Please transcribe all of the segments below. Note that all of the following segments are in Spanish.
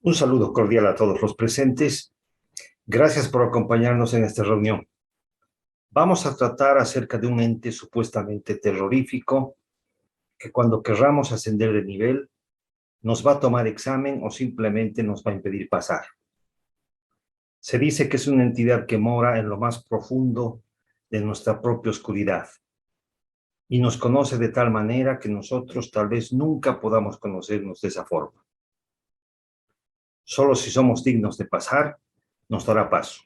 Un saludo cordial a todos los presentes. Gracias por acompañarnos en esta reunión. Vamos a tratar acerca de un ente supuestamente terrorífico que cuando querramos ascender de nivel nos va a tomar examen o simplemente nos va a impedir pasar. Se dice que es una entidad que mora en lo más profundo de nuestra propia oscuridad y nos conoce de tal manera que nosotros tal vez nunca podamos conocernos de esa forma. Solo si somos dignos de pasar, nos dará paso,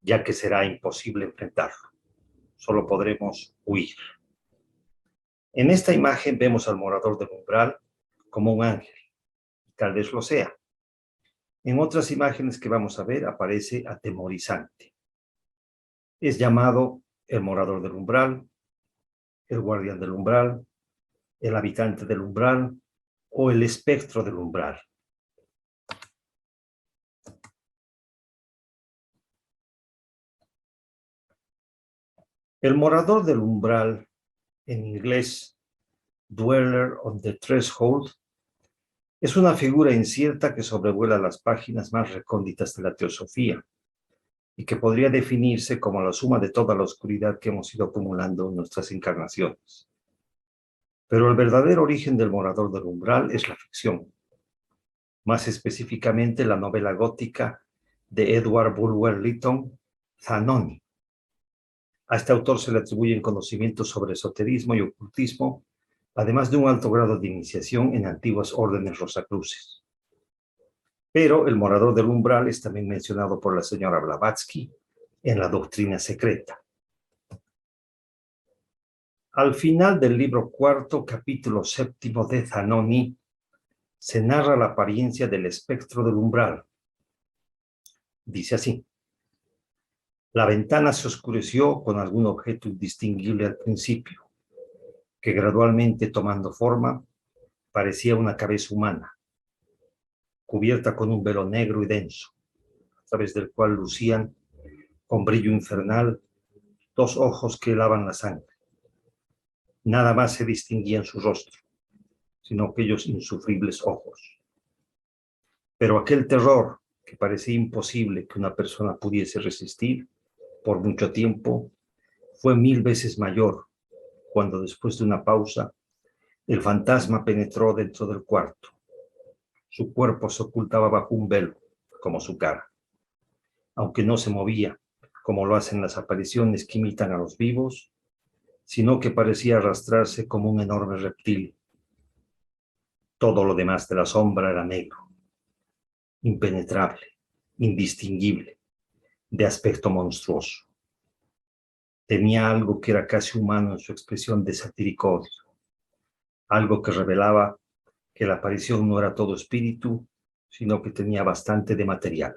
ya que será imposible enfrentarlo. Solo podremos huir. En esta imagen vemos al morador del umbral como un ángel, tal vez lo sea. En otras imágenes que vamos a ver aparece atemorizante. Es llamado el morador del umbral, el guardián del umbral, el habitante del umbral o el espectro del umbral. El morador del umbral, en inglés, Dweller on the Threshold, es una figura incierta que sobrevuela las páginas más recónditas de la teosofía y que podría definirse como la suma de toda la oscuridad que hemos ido acumulando en nuestras encarnaciones. Pero el verdadero origen del morador del umbral es la ficción, más específicamente la novela gótica de Edward Bulwer Lytton, Zanoni. A este autor se le atribuyen conocimientos sobre esoterismo y ocultismo, además de un alto grado de iniciación en antiguas órdenes rosacruces. Pero el morador del umbral es también mencionado por la señora Blavatsky en La Doctrina Secreta. Al final del libro cuarto, capítulo séptimo de Zanoni, se narra la apariencia del espectro del umbral. Dice así: la ventana se oscureció con algún objeto indistinguible al principio, que gradualmente tomando forma, parecía una cabeza humana, cubierta con un velo negro y denso, a través del cual lucían, con brillo infernal, dos ojos que helaban la sangre. Nada más se distinguía en su rostro, sino aquellos insufribles ojos. Pero aquel terror que parecía imposible que una persona pudiese resistir por mucho tiempo, fue 1000 veces mayor cuando después de una pausa, el fantasma penetró dentro del cuarto. Su cuerpo se ocultaba bajo un velo, como su cara, aunque no se movía, como lo hacen las apariciones que imitan a los vivos, sino que parecía arrastrarse como un enorme reptil. Todo lo demás de la sombra era negro, impenetrable, indistinguible, de aspecto monstruoso. Tenía algo que era casi humano en su expresión de satírico odio, algo que revelaba que la aparición no era todo espíritu, sino que tenía bastante de material,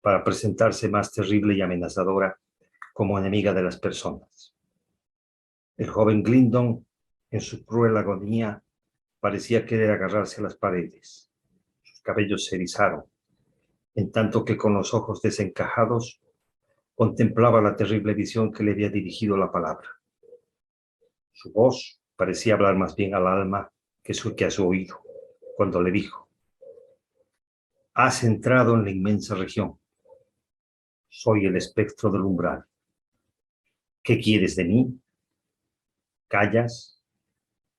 para presentarse más terrible y amenazadora como enemiga de las personas. El joven Glindon, en su cruel agonía, parecía querer agarrarse a las paredes. Sus cabellos se erizaron, en tanto que con los ojos desencajados contemplaba la terrible visión que le había dirigido la palabra. Su voz parecía hablar más bien al alma que a su oído, cuando le dijo: has entrado en la inmensa región. Soy el espectro del umbral. ¿Qué quieres de mí? ¿Callas?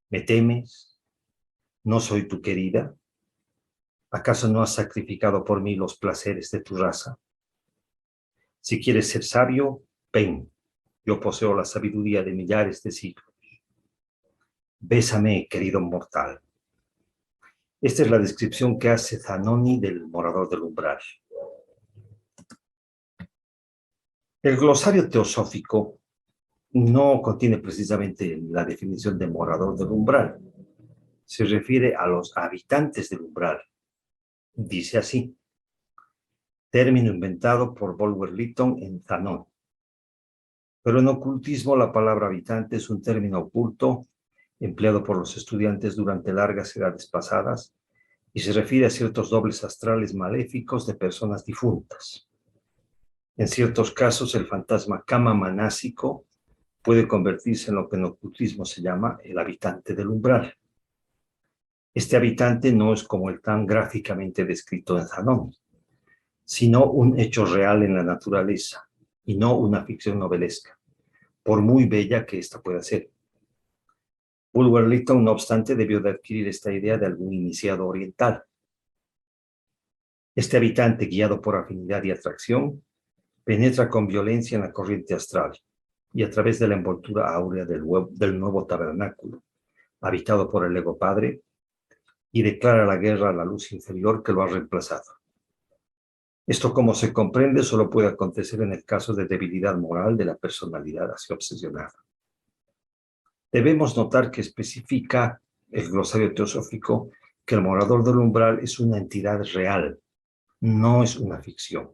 ¿Me temes? ¿No soy tu querida? ¿Acaso no has sacrificado por mí los placeres de tu raza? Si quieres ser sabio, ven. Yo poseo la sabiduría de millares de siglos. Bésame, querido mortal. Esta es la descripción que hace Zanoni del morador del umbral. El glosario teosófico no contiene precisamente la definición de morador del umbral. Se refiere a los habitantes del umbral. Dice así: término inventado por Bulwer Lytton en Zanoni. Pero en ocultismo la palabra habitante es un término oculto empleado por los estudiantes durante largas edades pasadas y se refiere a ciertos dobles astrales maléficos de personas difuntas. En ciertos casos, el fantasma kama manásico puede convertirse en lo que en ocultismo se llama el habitante del umbral. Este habitante no es como el tan gráficamente descrito en Zanoni, sino un hecho real en la naturaleza y no una ficción novelesca, por muy bella que ésta pueda ser. Bulwer-Lytton, no obstante, debió de adquirir esta idea de algún iniciado oriental. Este habitante, guiado por afinidad y atracción, penetra con violencia en la corriente astral y a través de la envoltura áurea del nuevo tabernáculo, habitado por el ego padre, y declara la guerra a la luz inferior que lo ha reemplazado. Esto, como se comprende, solo puede acontecer en el caso de debilidad moral de la personalidad así obsesionada. Debemos notar que especifica el glosario teosófico que el morador del umbral es una entidad real, no es una ficción.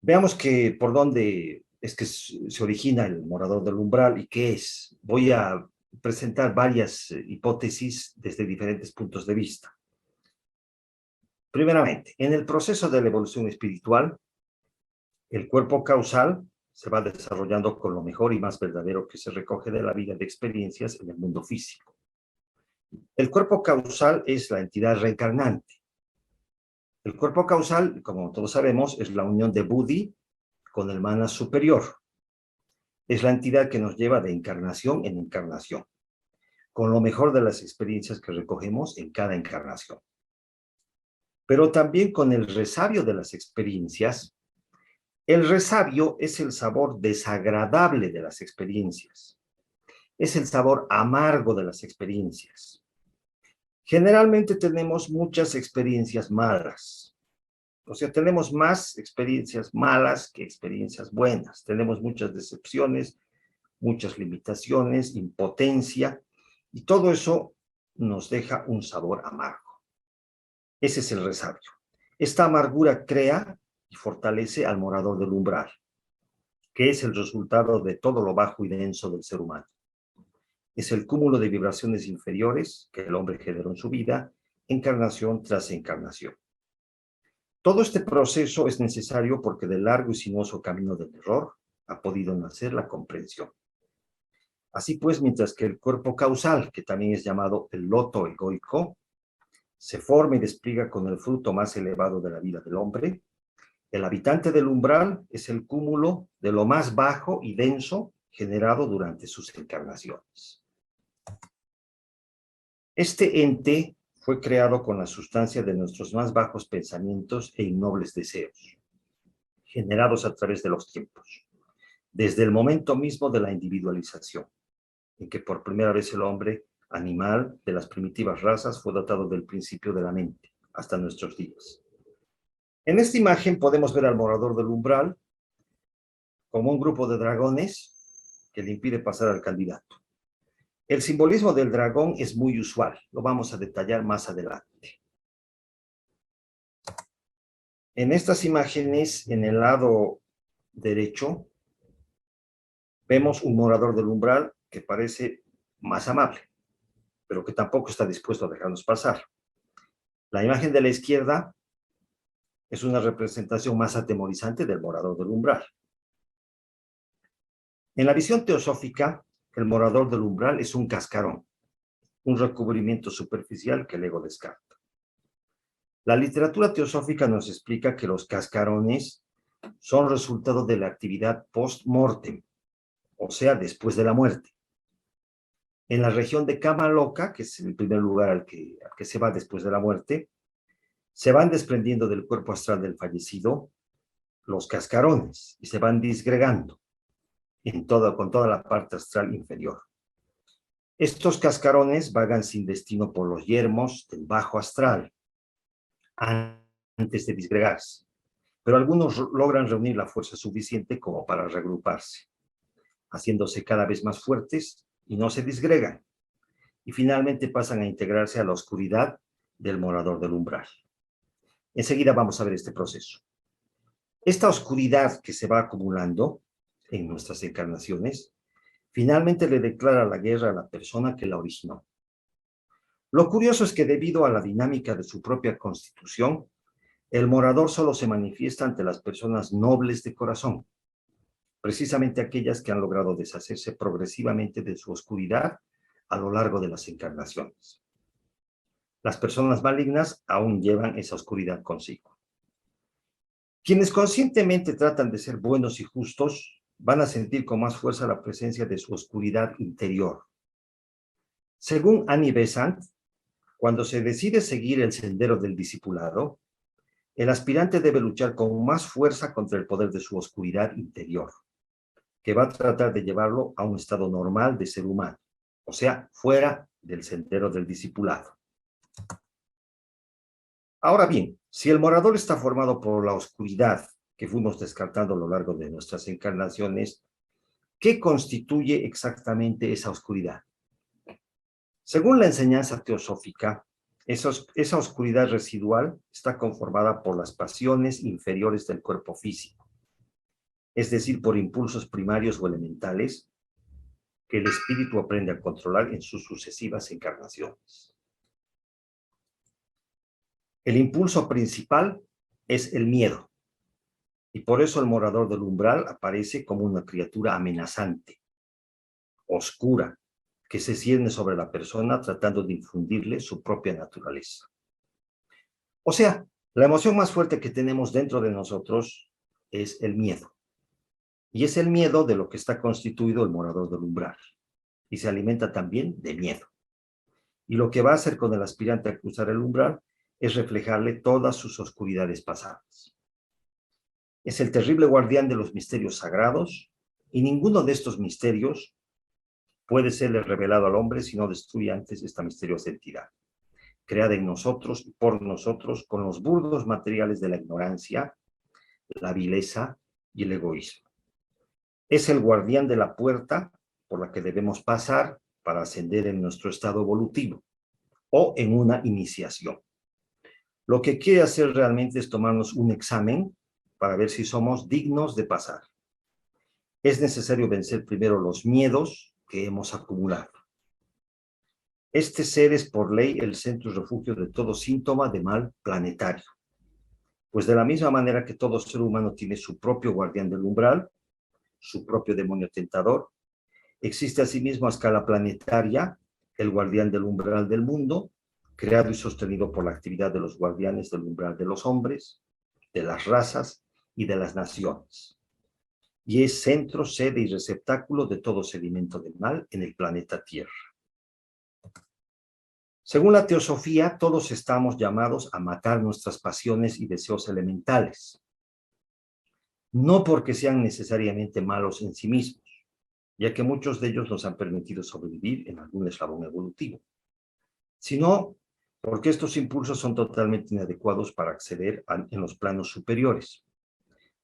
Veamos que por dónde es que se origina el morador del umbral y qué es. Voy a presentar varias hipótesis desde diferentes puntos de vista. Primeramente, en el proceso de la evolución espiritual, el cuerpo causal se va desarrollando con lo mejor y más verdadero que se recoge de la vida de experiencias en el mundo físico. El cuerpo causal es la entidad reencarnante. El cuerpo causal, como todos sabemos, es la unión de Buddhi con el Manas superior. Es la entidad que nos lleva de encarnación en encarnación, con lo mejor de las experiencias que recogemos en cada encarnación. Pero también con el resabio de las experiencias. El resabio es el sabor desagradable de las experiencias. Es el sabor amargo de las experiencias. Generalmente tenemos muchas experiencias malas. O sea, tenemos más experiencias malas que experiencias buenas. Tenemos muchas decepciones, muchas limitaciones, impotencia, y todo eso nos deja un sabor amargo. Ese es el resabio. Esta amargura crea y fortalece al morador del umbral, que es el resultado de todo lo bajo y denso del ser humano. Es el cúmulo de vibraciones inferiores que el hombre generó en su vida, encarnación tras encarnación. Todo este proceso es necesario porque del largo y sinuoso camino del error ha podido nacer la comprensión. Así pues, mientras que el cuerpo causal, que también es llamado el loto egoico, se forma y despliega con el fruto más elevado de la vida del hombre, el habitante del umbral es el cúmulo de lo más bajo y denso generado durante sus encarnaciones. Este ente fue creado con la sustancia de nuestros más bajos pensamientos e innobles deseos, generados a través de los tiempos, desde el momento mismo de la individualización, en que por primera vez el hombre animal de las primitivas razas fue dotado del principio de la mente, hasta nuestros días. En esta imagen podemos ver al morador del umbral como un grupo de dragones que le impide pasar al candidato. El simbolismo del dragón es muy usual, lo vamos a detallar más adelante. En estas imágenes, en el lado derecho, vemos un morador del umbral que parece más amable, pero que tampoco está dispuesto a dejarnos pasar. La imagen de la izquierda es una representación más atemorizante del morador del umbral. En la visión teosófica, el morador del umbral es un cascarón, un recubrimiento superficial que el ego descarta. La literatura teosófica nos explica que los cascarones son resultado de la actividad post-mortem, o sea, después de la muerte. En la región de Kama Loka, que es el primer lugar al que se va después de la muerte, se van desprendiendo del cuerpo astral del fallecido los cascarones y se van disgregando con toda la parte astral inferior. Estos cascarones vagan sin destino por los yermos del bajo astral antes de disgregarse, pero algunos logran reunir la fuerza suficiente como para reagruparse, haciéndose cada vez más fuertes y no se disgregan, y finalmente pasan a integrarse a la oscuridad del morador del umbral. Enseguida vamos a ver este proceso. Esta oscuridad que se va acumulando en nuestras encarnaciones, finalmente le declara la guerra a la persona que la originó. Lo curioso es que debido a la dinámica de su propia constitución, el morador solo se manifiesta ante las personas nobles de corazón, precisamente aquellas que han logrado deshacerse progresivamente de su oscuridad a lo largo de las encarnaciones. Las personas malignas aún llevan esa oscuridad consigo. Quienes conscientemente tratan de ser buenos y justos van a sentir con más fuerza la presencia de su oscuridad interior. Según Annie Besant, cuando se decide seguir el sendero del discipulado, el aspirante debe luchar con más fuerza contra el poder de su oscuridad interior, que va a tratar de llevarlo a un estado normal de ser humano, o sea, fuera del sendero del discipulado. Ahora bien, si el morador está formado por la oscuridad que fuimos descartando a lo largo de nuestras encarnaciones, ¿qué constituye exactamente esa oscuridad? Según la enseñanza teosófica, esa oscuridad residual está conformada por las pasiones inferiores del cuerpo físico, es decir, por impulsos primarios o elementales que el espíritu aprende a controlar en sus sucesivas encarnaciones. El impulso principal es el miedo, y por eso el morador del umbral aparece como una criatura amenazante, oscura, que se cierne sobre la persona tratando de infundirle su propia naturaleza. O sea, la emoción más fuerte que tenemos dentro de nosotros es el miedo. Y es el miedo de lo que está constituido el morador del umbral. Y se alimenta también de miedo. Y lo que va a hacer con el aspirante a cruzar el umbral es reflejarle todas sus oscuridades pasadas. Es el terrible guardián de los misterios sagrados, y ninguno de estos misterios puede serle revelado al hombre si no destruye antes esta misteriosa entidad, creada en nosotros y por nosotros con los burdos materiales de la ignorancia, la vileza y el egoísmo. Es el guardián de la puerta por la que debemos pasar para ascender en nuestro estado evolutivo o en una iniciación. Lo que quiere hacer realmente es tomarnos un examen para ver si somos dignos de pasar. Es necesario vencer primero los miedos que hemos acumulado. Este ser es por ley el centro y refugio de todo síntoma de mal planetario. Pues de la misma manera que todo ser humano tiene su propio guardián del umbral, su propio demonio tentador, existe asimismo a escala planetaria el guardián del umbral del mundo, creado y sostenido por la actividad de los guardianes del umbral de los hombres, de las razas y de las naciones. Y es centro, sede y receptáculo de todo sedimento del mal en el planeta Tierra. Según la teosofía, todos estamos llamados a matar nuestras pasiones y deseos elementales, no porque sean necesariamente malos en sí mismos, ya que muchos de ellos nos han permitido sobrevivir en algún eslabón evolutivo, sino porque estos impulsos son totalmente inadecuados para acceder en los planos superiores,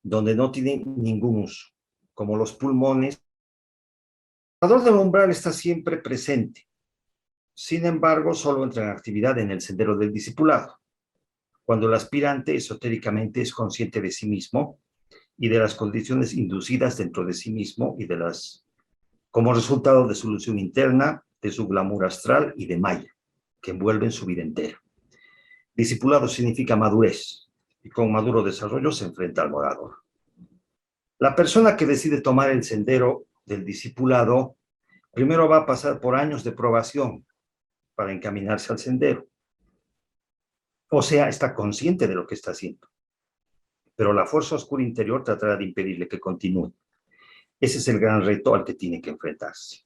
donde no tienen ningún uso, como los pulmones. El morador del umbral está siempre presente. Sin embargo, solo entra en actividad en el sendero del discipulado, cuando el aspirante esotéricamente es consciente de sí mismo y de las condiciones inducidas dentro de sí mismo y como resultado de su ilusión interna, de su glamour astral y de maya, que envuelven su vida entera. Discipulado significa madurez, y con maduro desarrollo se enfrenta al morador. La persona que decide tomar el sendero del discipulado primero va a pasar por años de probación para encaminarse al sendero. O sea, está consciente de lo que está haciendo. Pero la fuerza oscura interior tratará de impedirle que continúe. Ese es el gran reto al que tiene que enfrentarse.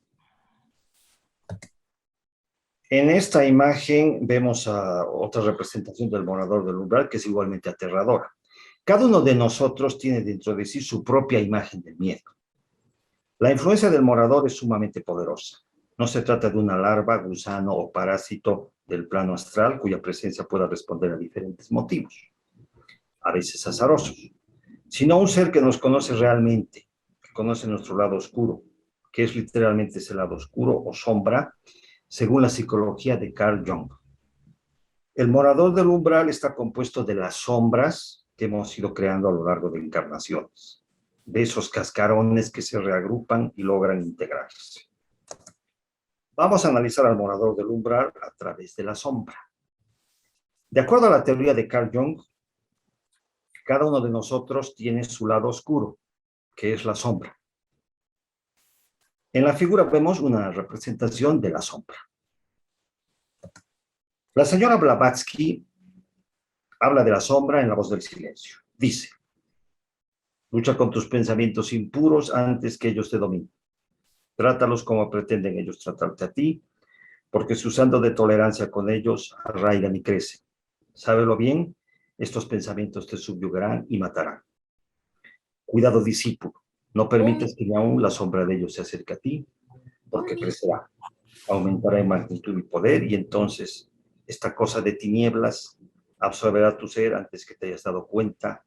En esta imagen vemos a otra representación del morador del umbral que es igualmente aterradora. Cada uno de nosotros tiene dentro de sí su propia imagen del miedo. La influencia del morador es sumamente poderosa. No se trata de una larva, gusano o parásito del plano astral cuya presencia pueda responder a diferentes motivos, a veces azarosos, sino un ser que nos conoce realmente, que conoce nuestro lado oscuro, que es literalmente ese lado oscuro o sombra, según la psicología de Carl Jung. El morador del umbral está compuesto de las sombras que hemos ido creando a lo largo de encarnaciones, de esos cascarones que se reagrupan y logran integrarse. Vamos a analizar al morador del umbral a través de la sombra. De acuerdo a la teoría de Carl Jung, cada uno de nosotros tiene su lado oscuro, que es la sombra. En la figura vemos una representación de la sombra. La señora Blavatsky habla de la sombra en La voz del silencio. Dice, lucha con tus pensamientos impuros antes que ellos te dominen. Trátalos como pretenden ellos tratarte a ti, porque si usando de tolerancia con ellos, arraigan y crecen. Sábelo bien, estos pensamientos te subyugarán y matarán. Cuidado, discípulo, no permitas que ni aún la sombra de ellos se acerque a ti, porque crecerá, aumentará en magnitud y poder, y entonces esta cosa de tinieblas absorberá tu ser antes que te hayas dado cuenta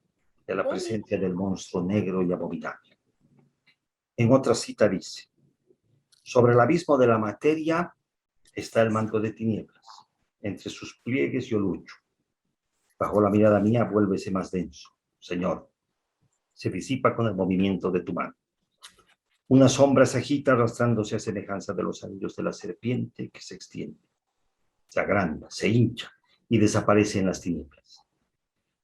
de la presencia del monstruo negro y abominable. En otra cita dice, sobre el abismo de la materia está el manto de tinieblas, entre sus pliegues yo lucho. Bajo la mirada mía vuélvese más denso, Señor, se disipa con el movimiento de tu mano. Una sombra se agita arrastrándose a semejanza de los anillos de la serpiente que se extiende, se agranda, se hincha y desaparece en las tinieblas.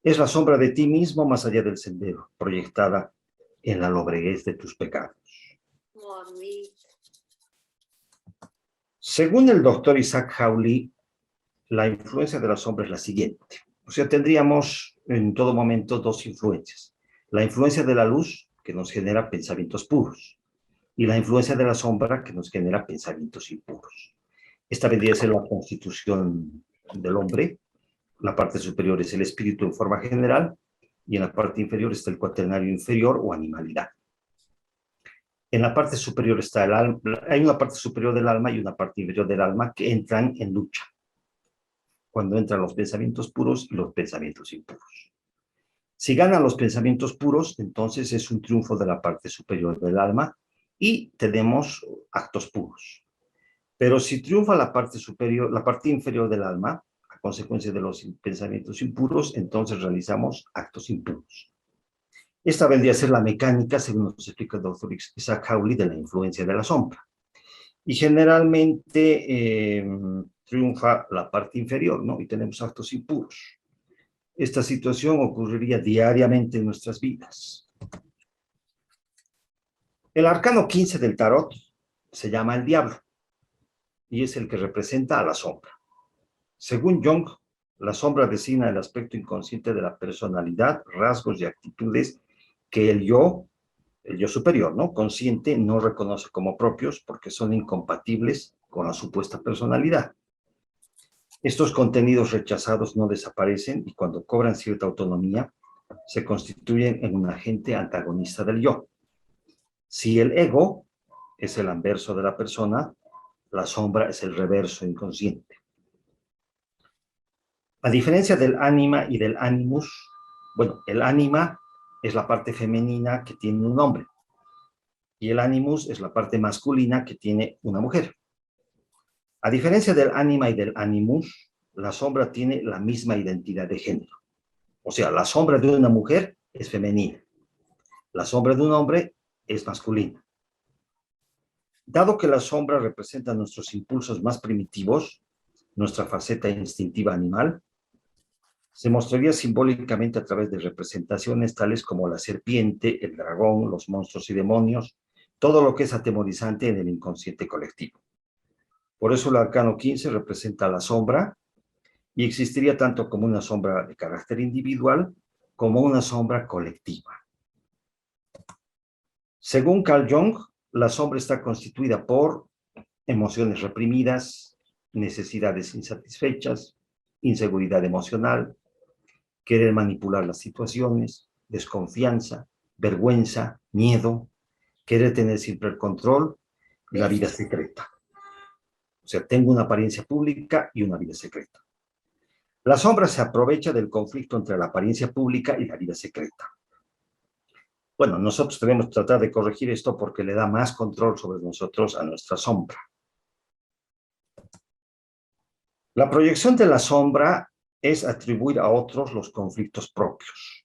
Es la sombra de ti mismo más allá del sendero, proyectada en la lobreguez de tus pecados. Según el doctor Isaac Hawley, la influencia de la sombra es la siguiente. O sea, tendríamos en todo momento dos influencias. La influencia de la luz, que nos genera pensamientos puros, y la influencia de la sombra, que nos genera pensamientos impuros. Esta vendría a ser la constitución del hombre. La parte superior es el espíritu en forma general, y en la parte inferior está el cuaternario inferior o animalidad. En la parte superior está el alma, hay una parte superior del alma y una parte inferior del alma que entran en lucha, cuando entran los pensamientos puros y los pensamientos impuros. Si ganan los pensamientos puros, entonces es un triunfo de la parte superior del alma y tenemos actos puros. Pero si triunfa la parte superior, la parte inferior del alma, a consecuencia de los pensamientos impuros, entonces realizamos actos impuros. Esta vendría a ser la mecánica, según nos explica el doctor Isaac Hawley, de la influencia de la sombra. Y generalmente triunfa la parte inferior, ¿no? Y tenemos actos impuros. Esta situación ocurriría diariamente en nuestras vidas. El arcano 15 del tarot se llama el diablo y es el que representa a la sombra. Según Jung, la sombra designa el aspecto inconsciente de la personalidad, rasgos y actitudes que el yo superior, ¿no? Consciente, no reconoce como propios porque son incompatibles con la supuesta personalidad. Estos contenidos rechazados no desaparecen y cuando cobran cierta autonomía, se constituyen en un agente antagonista del yo. Si el ego es el anverso de la persona, la sombra es el reverso inconsciente. A diferencia del ánima y del animus, bueno, el ánima es la parte femenina que tiene un hombre y el animus es la parte masculina que tiene una mujer. A diferencia del ánima y del animus, la sombra tiene la misma identidad de género. O sea, la sombra de una mujer es femenina, la sombra de un hombre es masculina. Dado que la sombra representa nuestros impulsos más primitivos, nuestra faceta instintiva animal, se mostraría simbólicamente a través de representaciones tales como la serpiente, el dragón, los monstruos y demonios, todo lo que es atemorizante en el inconsciente colectivo. Por eso el arcano 15 representa la sombra y existiría tanto como una sombra de carácter individual como una sombra colectiva. Según Carl Jung, la sombra está constituida por emociones reprimidas, necesidades insatisfechas, inseguridad emocional, querer manipular las situaciones, desconfianza, vergüenza, miedo, querer tener siempre el control y la vida secreta. O sea, tengo una apariencia pública y una vida secreta. La sombra se aprovecha del conflicto entre la apariencia pública y la vida secreta. Bueno, nosotros debemos tratar de corregir esto porque le da más control sobre nosotros a nuestra sombra. La proyección de la sombra es atribuir a otros los conflictos propios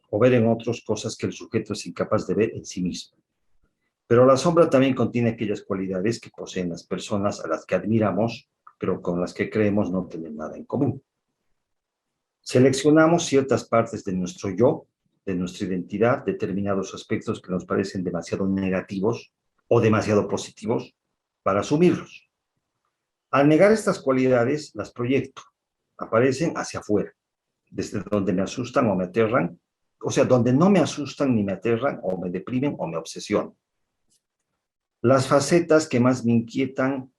o ver en otros cosas que el sujeto es incapaz de ver en sí mismo. Pero la sombra también contiene aquellas cualidades que poseen las personas a las que admiramos, pero con las que creemos no tener nada en común. Seleccionamos ciertas partes de nuestro yo, de nuestra identidad, determinados aspectos que nos parecen demasiado negativos o demasiado positivos para asumirlos. Al negar estas cualidades, las proyecto. Aparecen hacia afuera, desde donde me asustan o me aterran, o sea, donde no me asustan ni me aterran, o me deprimen o me obsesionan. Las facetas que más me inquietan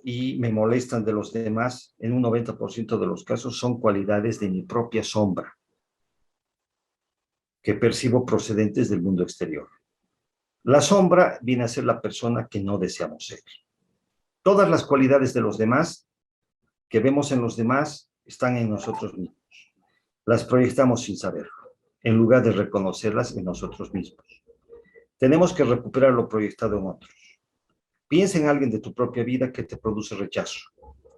y me molestan de los demás, en un 90% de los casos, son cualidades de mi propia sombra, que percibo procedentes del mundo exterior. La sombra viene a ser la persona que no deseamos ser. Todas las cualidades de los demás, que vemos en los demás, están en nosotros mismos. Las proyectamos sin saberlo, en lugar de reconocerlas en nosotros mismos. Tenemos que recuperar lo proyectado en otros. Piensa en alguien de tu propia vida que te produce rechazo.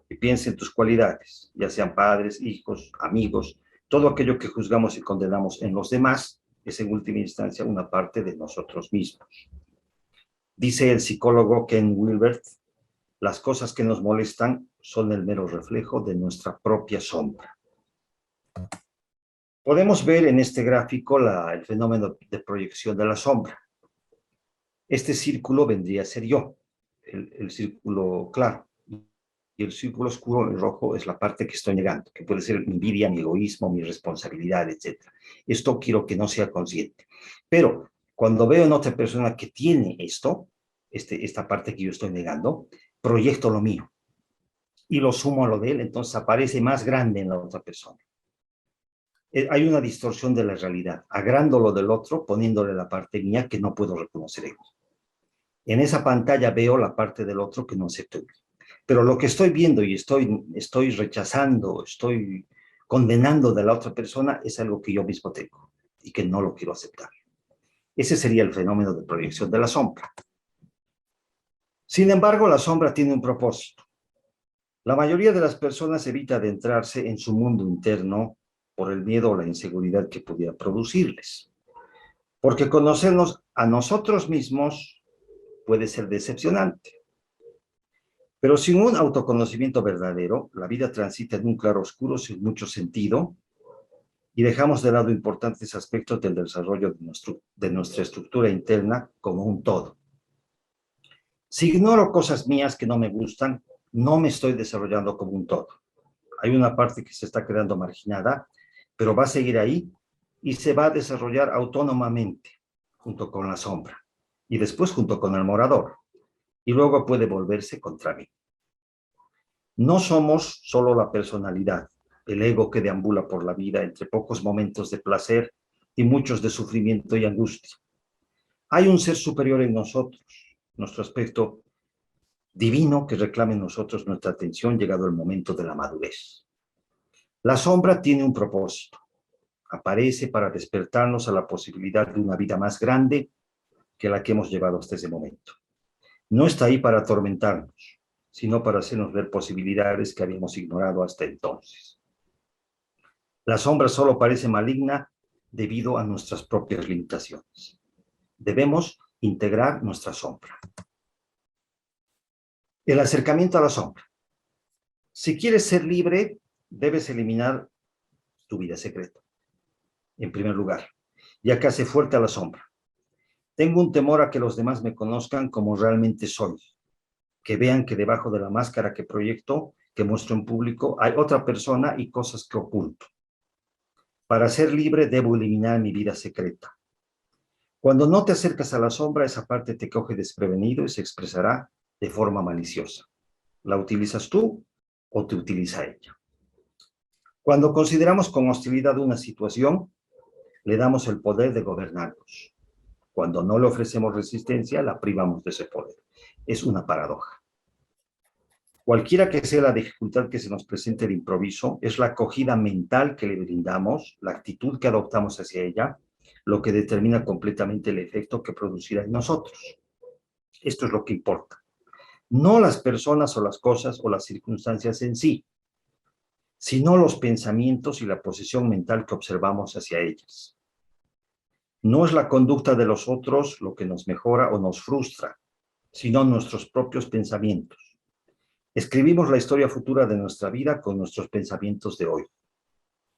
Y piensa en tus cualidades, ya sean padres, hijos, amigos, todo aquello que juzgamos y condenamos en los demás es en última instancia una parte de nosotros mismos. Dice el psicólogo Ken Wilber, las cosas que nos molestan son el mero reflejo de nuestra propia sombra. Podemos ver en este gráfico el fenómeno de proyección de la sombra. Este círculo vendría a ser yo, el círculo claro. Y el círculo oscuro, el rojo, es la parte que estoy negando, que puede ser mi envidia, mi egoísmo, mi responsabilidad, etc. Esto quiero que no sea consciente. Pero cuando veo en otra persona que tiene esto, esta parte que yo estoy negando, proyecto lo mío y lo sumo a lo de él, entonces aparece más grande en la otra persona. Hay una distorsión de la realidad, agrando lo del otro, poniéndole la parte mía que no puedo reconocer en mí. En esa pantalla veo la parte del otro que no acepto en mí. Pero lo que estoy viendo y estoy rechazando, estoy condenando de la otra persona es algo que yo mismo tengo y que no lo quiero aceptar. Ese sería el fenómeno de proyección de la sombra. Sin embargo, la sombra tiene un propósito. La mayoría de las personas evita adentrarse en su mundo interno por el miedo o la inseguridad que pudiera producirles. Porque conocernos a nosotros mismos puede ser decepcionante. Pero sin un autoconocimiento verdadero, la vida transita en un claroscuro sin mucho sentido y dejamos de lado importantes aspectos del desarrollo de nuestra estructura interna como un todo. Si ignoro cosas mías que no me gustan, no me estoy desarrollando como un todo. Hay una parte que se está quedando marginada, pero va a seguir ahí y se va a desarrollar autónomamente junto con la sombra y después junto con el morador y luego puede volverse contra mí. No somos solo la personalidad, el ego que deambula por la vida entre pocos momentos de placer y muchos de sufrimiento y angustia. Hay un ser superior en nosotros, nuestro aspecto divino que reclama en nosotros nuestra atención llegado el momento de la madurez. La sombra tiene un propósito. Aparece para despertarnos a la posibilidad de una vida más grande que la que hemos llevado hasta ese momento. No está ahí para atormentarnos, sino para hacernos ver posibilidades que habíamos ignorado hasta entonces. La sombra solo parece maligna debido a nuestras propias limitaciones. Debemos integrar nuestra sombra. El acercamiento a la sombra. Si quieres ser libre, debes eliminar tu vida secreta, en primer lugar, ya que hace fuerte a la sombra. Tengo un temor a que los demás me conozcan como realmente soy, que vean que debajo de la máscara que proyecto, que muestro en público, hay otra persona y cosas que oculto. Para ser libre debo eliminar mi vida secreta. Cuando no te acercas a la sombra, esa parte te coge desprevenido y se expresará de forma maliciosa. ¿La utilizas tú o te utiliza ella? Cuando consideramos con hostilidad una situación, le damos el poder de gobernarnos. Cuando no le ofrecemos resistencia, la privamos de ese poder. Es una paradoja. Cualquiera que sea la dificultad que se nos presente de improviso, es la acogida mental que le brindamos, la actitud que adoptamos hacia ella, lo que determina completamente el efecto que producirá en nosotros. Esto es lo que importa. No las personas o las cosas o las circunstancias en sí, sino los pensamientos y la posición mental que observamos hacia ellas. No es la conducta de los otros lo que nos mejora o nos frustra, sino nuestros propios pensamientos. Escribimos la historia futura de nuestra vida con nuestros pensamientos de hoy.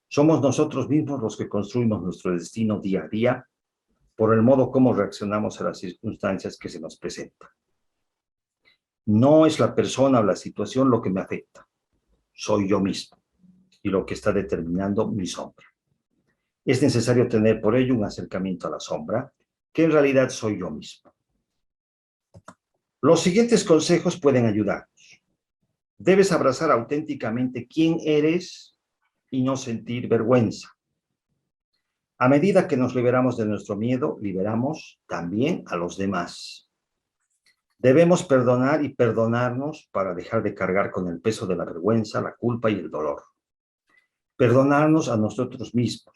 Somos nosotros mismos los que construimos nuestro destino día a día por el modo como reaccionamos a las circunstancias que se nos presentan. No es la persona o la situación lo que me afecta, soy yo mismo y lo que está determinando mi sombra. Es necesario tener por ello un acercamiento a la sombra, que en realidad soy yo mismo. Los siguientes consejos pueden ayudarnos. Debes abrazar auténticamente quién eres y no sentir vergüenza. A medida que nos liberamos de nuestro miedo, liberamos también a los demás. Debemos perdonar y perdonarnos para dejar de cargar con el peso de la vergüenza, la culpa y el dolor. Perdonarnos a nosotros mismos.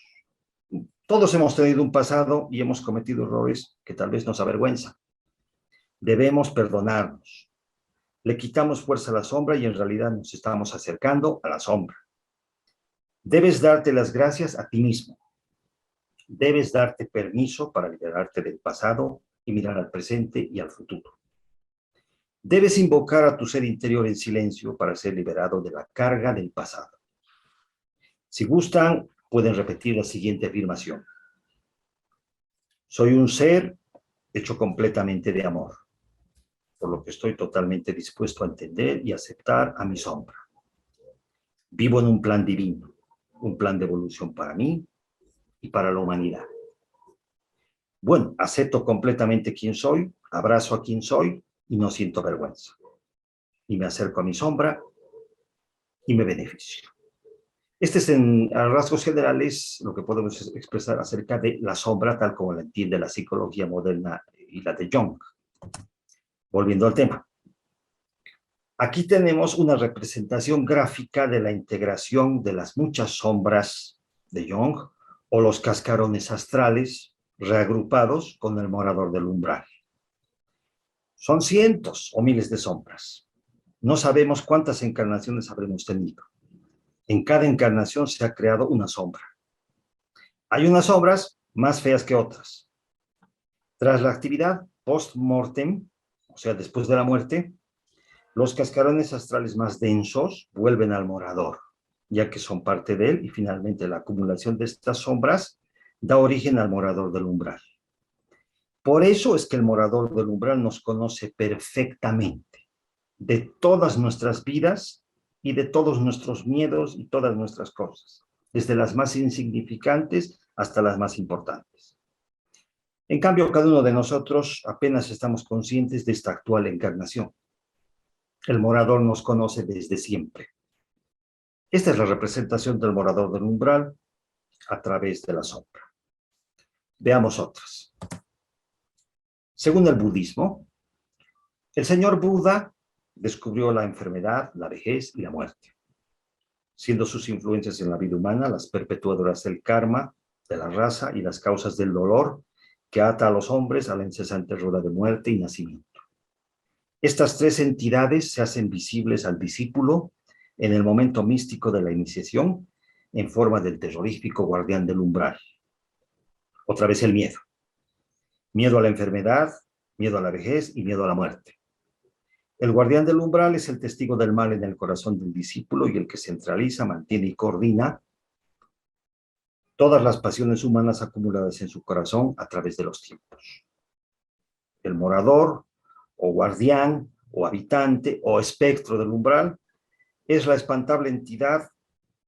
Todos hemos tenido un pasado y hemos cometido errores que tal vez nos avergüenzan. Debemos perdonarnos. Le quitamos fuerza a la sombra y en realidad nos estamos acercando a la sombra. Debes darte las gracias a ti mismo. Debes darte permiso para liberarte del pasado y mirar al presente y al futuro. Debes invocar a tu ser interior en silencio para ser liberado de la carga del pasado. Si gustan, pueden repetir la siguiente afirmación. Soy un ser hecho completamente de amor, por lo que estoy totalmente dispuesto a entender y aceptar a mi sombra. Vivo en un plan divino, un plan de evolución para mí y para la humanidad. Bueno, acepto completamente quién soy, abrazo a quien soy y no siento vergüenza. Y me acerco a mi sombra y me beneficio. Este es a rasgos generales lo que podemos expresar acerca de la sombra tal como la entiende la psicología moderna y la de Jung. Volviendo al tema. Aquí tenemos una representación gráfica de la integración de las muchas sombras de Jung o los cascarones astrales reagrupados con el morador del umbral. Son cientos o miles de sombras. No sabemos cuántas encarnaciones habremos tenido. En cada encarnación se ha creado una sombra. Hay unas sombras más feas que otras. Tras la actividad post-mortem, o sea, después de la muerte, los cascarones astrales más densos vuelven al morador, ya que son parte de él, y finalmente la acumulación de estas sombras da origen al morador del umbral. Por eso es que el morador del umbral nos conoce perfectamente, de todas nuestras vidas y de todos nuestros miedos y todas nuestras cosas, desde las más insignificantes hasta las más importantes. En cambio, cada uno de nosotros apenas estamos conscientes de esta actual encarnación. El morador nos conoce desde siempre. Esta es la representación del morador del umbral a través de la sombra. Veamos otras. Según el budismo, el señor Buda descubrió la enfermedad, la vejez y la muerte, siendo sus influencias en la vida humana las perpetuadoras del karma, de la raza y las causas del dolor que ata a los hombres a la incesante rueda de muerte y nacimiento. Estas tres entidades se hacen visibles al discípulo en el momento místico de la iniciación en forma del terrorífico guardián del umbral. Otra vez el miedo. Miedo a la enfermedad, miedo a la vejez y miedo a la muerte. El guardián del umbral es el testigo del mal en el corazón del discípulo y el que centraliza, mantiene y coordina todas las pasiones humanas acumuladas en su corazón a través de los tiempos. El morador, o guardián, o habitante, o espectro del umbral, es la espantable entidad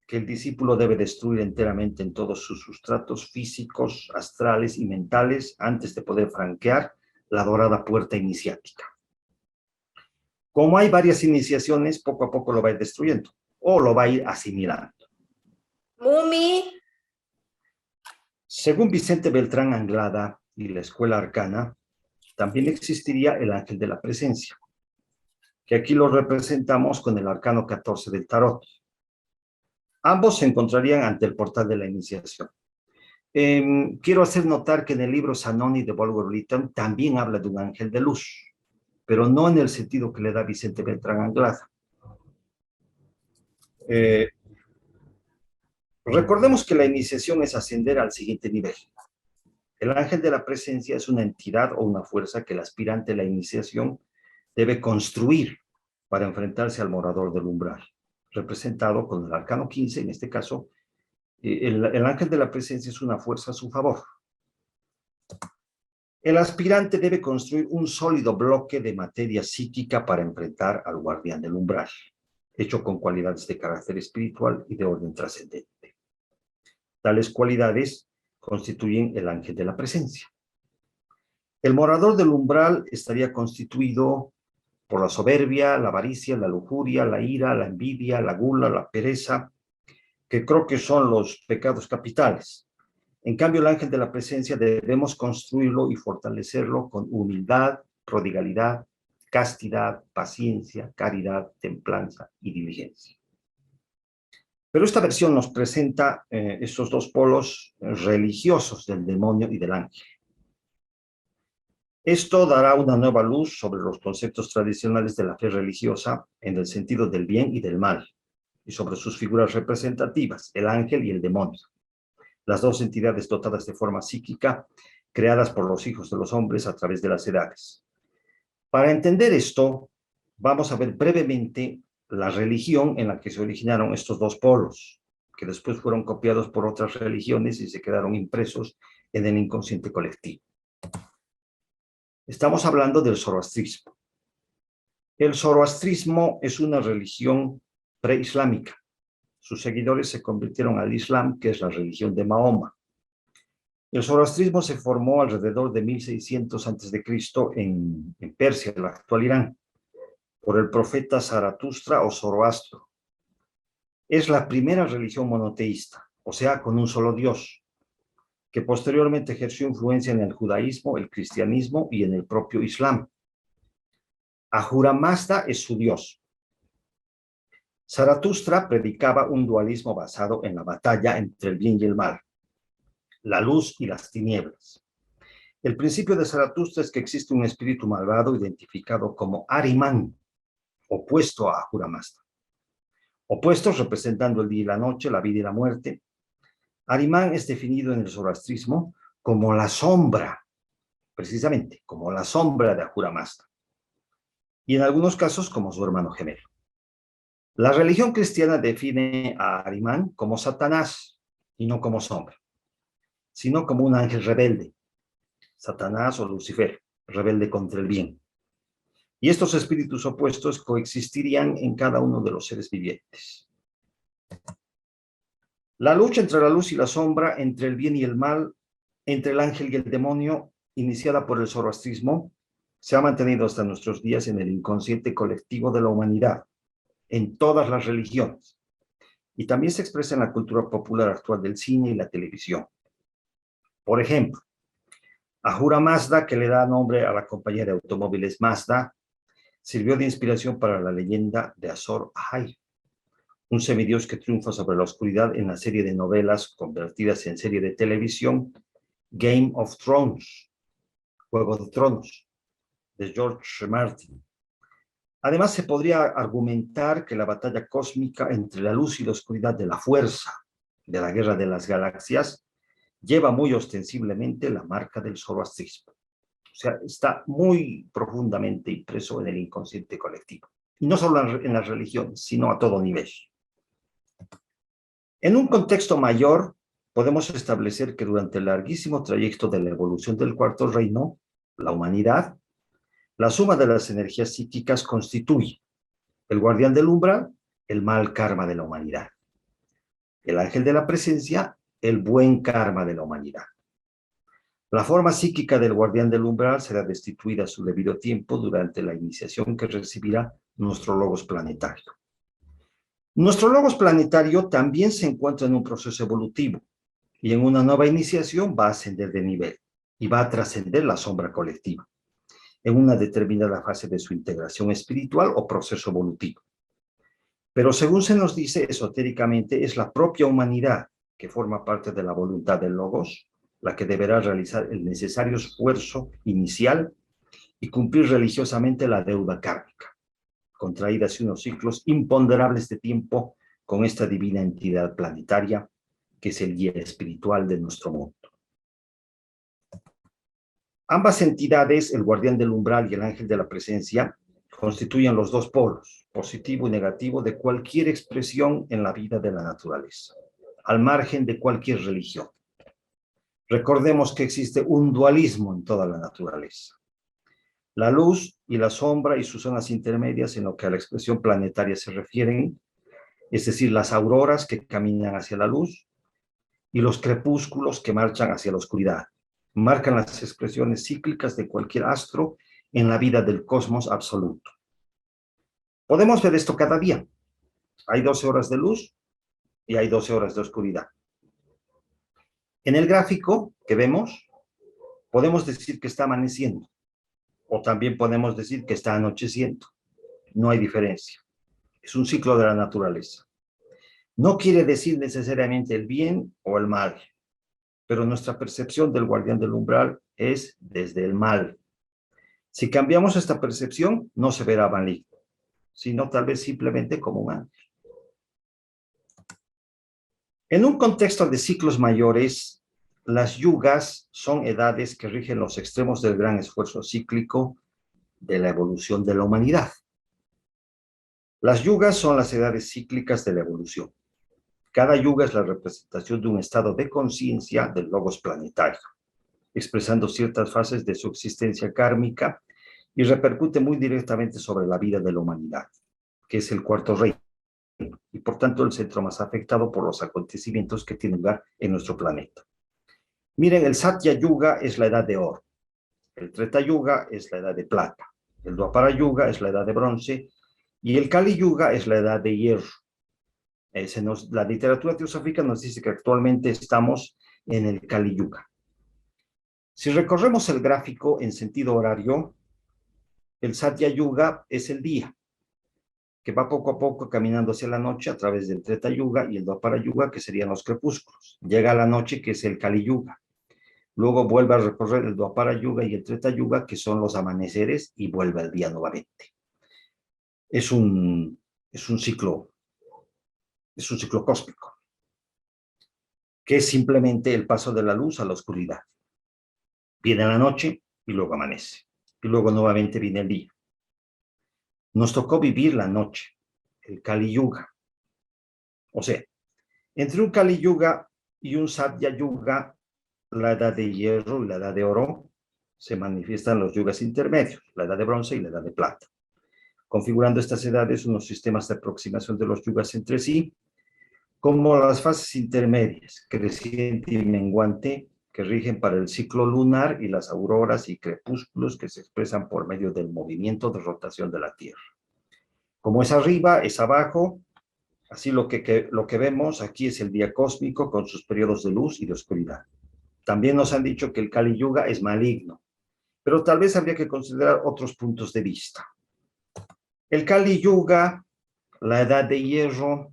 que el discípulo debe destruir enteramente en todos sus sustratos físicos, astrales y mentales antes de poder franquear la dorada puerta iniciática. Como hay varias iniciaciones, poco a poco lo va a ir destruyendo o lo va a ir asimilando. Mumi. Según Vicente Beltrán Anglada y la Escuela Arcana, también existiría el ángel de la presencia, que aquí lo representamos con el arcano 14 del tarot. Ambos se encontrarían ante el portal de la iniciación. Quiero hacer notar que en el libro Zanoni de Bulwer Lytton también habla de un ángel de luz, pero no en el sentido que le da Vicente Beltrán Anglada. Recordemos que la iniciación es ascender al siguiente nivel. El ángel de la presencia es una entidad o una fuerza que el aspirante a la iniciación debe construir para enfrentarse al morador del umbral, representado con el arcano 15, en este caso. El ángel de la presencia es una fuerza a su favor. El aspirante debe construir un sólido bloque de materia psíquica para enfrentar al guardián del umbral, hecho con cualidades de carácter espiritual y de orden trascendente. Tales cualidades constituyen el ángel de la presencia. El morador del umbral estaría constituido por la soberbia, la avaricia, la lujuria, la ira, la envidia, la gula, la pereza, que creo que son los pecados capitales. En cambio, el ángel de la presencia debemos construirlo y fortalecerlo con humildad, prodigalidad, castidad, paciencia, caridad, templanza y diligencia. Pero esta versión nos presenta estos dos polos religiosos del demonio y del ángel. Esto dará una nueva luz sobre los conceptos tradicionales de la fe religiosa en el sentido del bien y del mal, y sobre sus figuras representativas, el ángel y el demonio, las dos entidades dotadas de forma psíquica, creadas por los hijos de los hombres a través de las edades. Para entender esto, vamos a ver brevemente la religión en la que se originaron estos dos polos, que después fueron copiados por otras religiones y se quedaron impresos en el inconsciente colectivo. Estamos hablando del zoroastrismo. El zoroastrismo es una religión preislámica. Sus seguidores se convirtieron al Islam, que es la religión de Mahoma. El zoroastrismo se formó alrededor de 1600 a.C. en Persia, el actual Irán, por el profeta Zaratustra o Zoroastro. Es la primera religión monoteísta, o sea, con un solo Dios, que posteriormente ejerció influencia en el judaísmo, el cristianismo y en el propio Islam. Ahura Mazda es su dios. Zaratustra predicaba un dualismo basado en la batalla entre el bien y el mal, la luz y las tinieblas. El principio de Zaratustra es que existe un espíritu malvado identificado como Ahriman, opuesto a Ahura Mazda. Opuestos representando el día y la noche, la vida y la muerte. Ahriman es definido en el zoroastrismo como la sombra, precisamente, como la sombra de Ahura Mazda, y en algunos casos como su hermano gemelo. La religión cristiana define a Ahriman como Satanás, y no como sombra, sino como un ángel rebelde, Satanás o Lucifer, rebelde contra el bien. Y estos espíritus opuestos coexistirían en cada uno de los seres vivientes. La lucha entre la luz y la sombra, entre el bien y el mal, entre el ángel y el demonio, iniciada por el zoroastrismo, se ha mantenido hasta nuestros días en el inconsciente colectivo de la humanidad, en todas las religiones, y también se expresa en la cultura popular actual del cine y la televisión. Por ejemplo, Ahura Mazda, que le da nombre a la compañía de automóviles Mazda, sirvió de inspiración para la leyenda de Azor Ahai, un semidios que triunfa sobre la oscuridad en la serie de novelas convertidas en serie de televisión Game of Thrones, Juego de Tronos, de George Martin. Además, se podría argumentar que la batalla cósmica entre la luz y la oscuridad de la fuerza de la Guerra de las Galaxias lleva muy ostensiblemente la marca del zoroastrismo. O sea, está muy profundamente impreso en el inconsciente colectivo. Y no solo en las religiones, sino a todo nivel. En un contexto mayor, podemos establecer que durante el larguísimo trayecto de la evolución del cuarto reino, la humanidad, la suma de las energías psíquicas constituye el guardián del umbral, el mal karma de la humanidad. El ángel de la presencia, el buen karma de la humanidad. La forma psíquica del guardián del umbral será destituida a su debido tiempo durante la iniciación que recibirá nuestro logos planetario. Nuestro logos planetario también se encuentra en un proceso evolutivo y en una nueva iniciación va a ascender de nivel y va a trascender la sombra colectiva en una determinada fase de su integración espiritual o proceso evolutivo. Pero según se nos dice esotéricamente, es la propia humanidad que forma parte de la voluntad del logos la que deberá realizar el necesario esfuerzo inicial y cumplir religiosamente la deuda kármica, contraída hace unos ciclos imponderables de tiempo con esta divina entidad planetaria que es el guía espiritual de nuestro mundo. Ambas entidades, el guardián del umbral y el ángel de la presencia, constituyen los dos polos, positivo y negativo, de cualquier expresión en la vida de la naturaleza, al margen de cualquier religión. Recordemos que existe un dualismo en toda la naturaleza. La luz y la sombra y sus zonas intermedias en lo que a la expresión planetaria se refieren, es decir, las auroras que caminan hacia la luz y los crepúsculos que marchan hacia la oscuridad. Marcan las expresiones cíclicas de cualquier astro en la vida del cosmos absoluto. Podemos ver esto cada día. Hay 12 horas de luz y hay 12 horas de oscuridad. En el gráfico que vemos, podemos decir que está amaneciendo, o también podemos decir que está anocheciendo. No hay diferencia. Es un ciclo de la naturaleza. No quiere decir necesariamente el bien o el mal, pero nuestra percepción del guardián del umbral es desde el mal. Si cambiamos esta percepción, no se verá maligno, sino tal vez simplemente como un ángel. En un contexto de ciclos mayores, las yugas son edades que rigen los extremos del gran esfuerzo cíclico de la evolución de la humanidad. Las yugas son las edades cíclicas de la evolución. Cada yuga es la representación de un estado de conciencia del logos planetario, expresando ciertas fases de su existencia kármica y repercute muy directamente sobre la vida de la humanidad, que es el cuarto reino, y por tanto el centro más afectado por los acontecimientos que tienen lugar en nuestro planeta. Miren, el Satya Yuga es la edad de oro, el Treta Yuga es la edad de plata, el Dwapara Yuga es la edad de bronce y el Kali Yuga es la edad de hierro. La literatura teosófica nos dice que actualmente estamos en el Kali Yuga. Si recorremos el gráfico en sentido horario, el Satya Yuga es el día, que va poco a poco caminando hacia la noche a través del Treta Yuga y el Dwapara Yuga, que serían los crepúsculos. Llega a la noche, que es el Kali Yuga. Luego vuelve a recorrer el Dwapara Yuga y el Treta Yuga, que son los amaneceres, y vuelve al día nuevamente. Es un ciclo cósmico, que es simplemente el paso de la luz a la oscuridad. Viene la noche y luego amanece. Y luego nuevamente viene el día. Nos tocó vivir la noche, el Kali Yuga. O sea, entre un Kali Yuga y un Satya Yuga, la edad de hierro y la edad de oro, se manifiestan los yugas intermedios, la edad de bronce y la edad de plata, configurando estas edades unos sistemas de aproximación de los yugas entre sí, como las fases intermedias, creciente y menguante, que rigen para el ciclo lunar y las auroras y crepúsculos que se expresan por medio del movimiento de rotación de la Tierra. Como es arriba, es abajo, así lo que vemos aquí es el día cósmico con sus periodos de luz y de oscuridad. También nos han dicho que el Kali Yuga es maligno, pero tal vez habría que considerar otros puntos de vista. El Kali Yuga, la edad de hierro,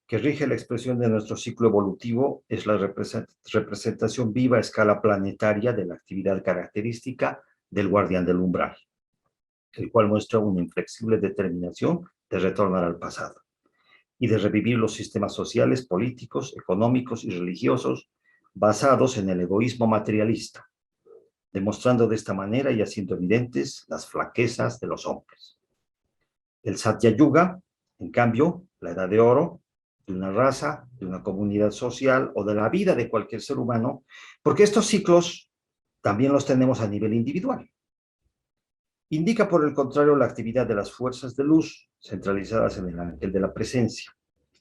que rige la expresión de nuestro ciclo evolutivo, es la representación viva a escala planetaria de la actividad característica del guardián del umbral, el cual muestra una inflexible determinación de retornar al pasado y de revivir los sistemas sociales, políticos, económicos y religiosos basados en el egoísmo materialista, demostrando de esta manera y haciendo evidentes las flaquezas de los hombres. El Satya Yuga, en cambio, la edad de oro, de una raza, de una comunidad social o de la vida de cualquier ser humano, porque estos ciclos también los tenemos a nivel individual. Indica, por el contrario, la actividad de las fuerzas de luz centralizadas en el ángel de la presencia,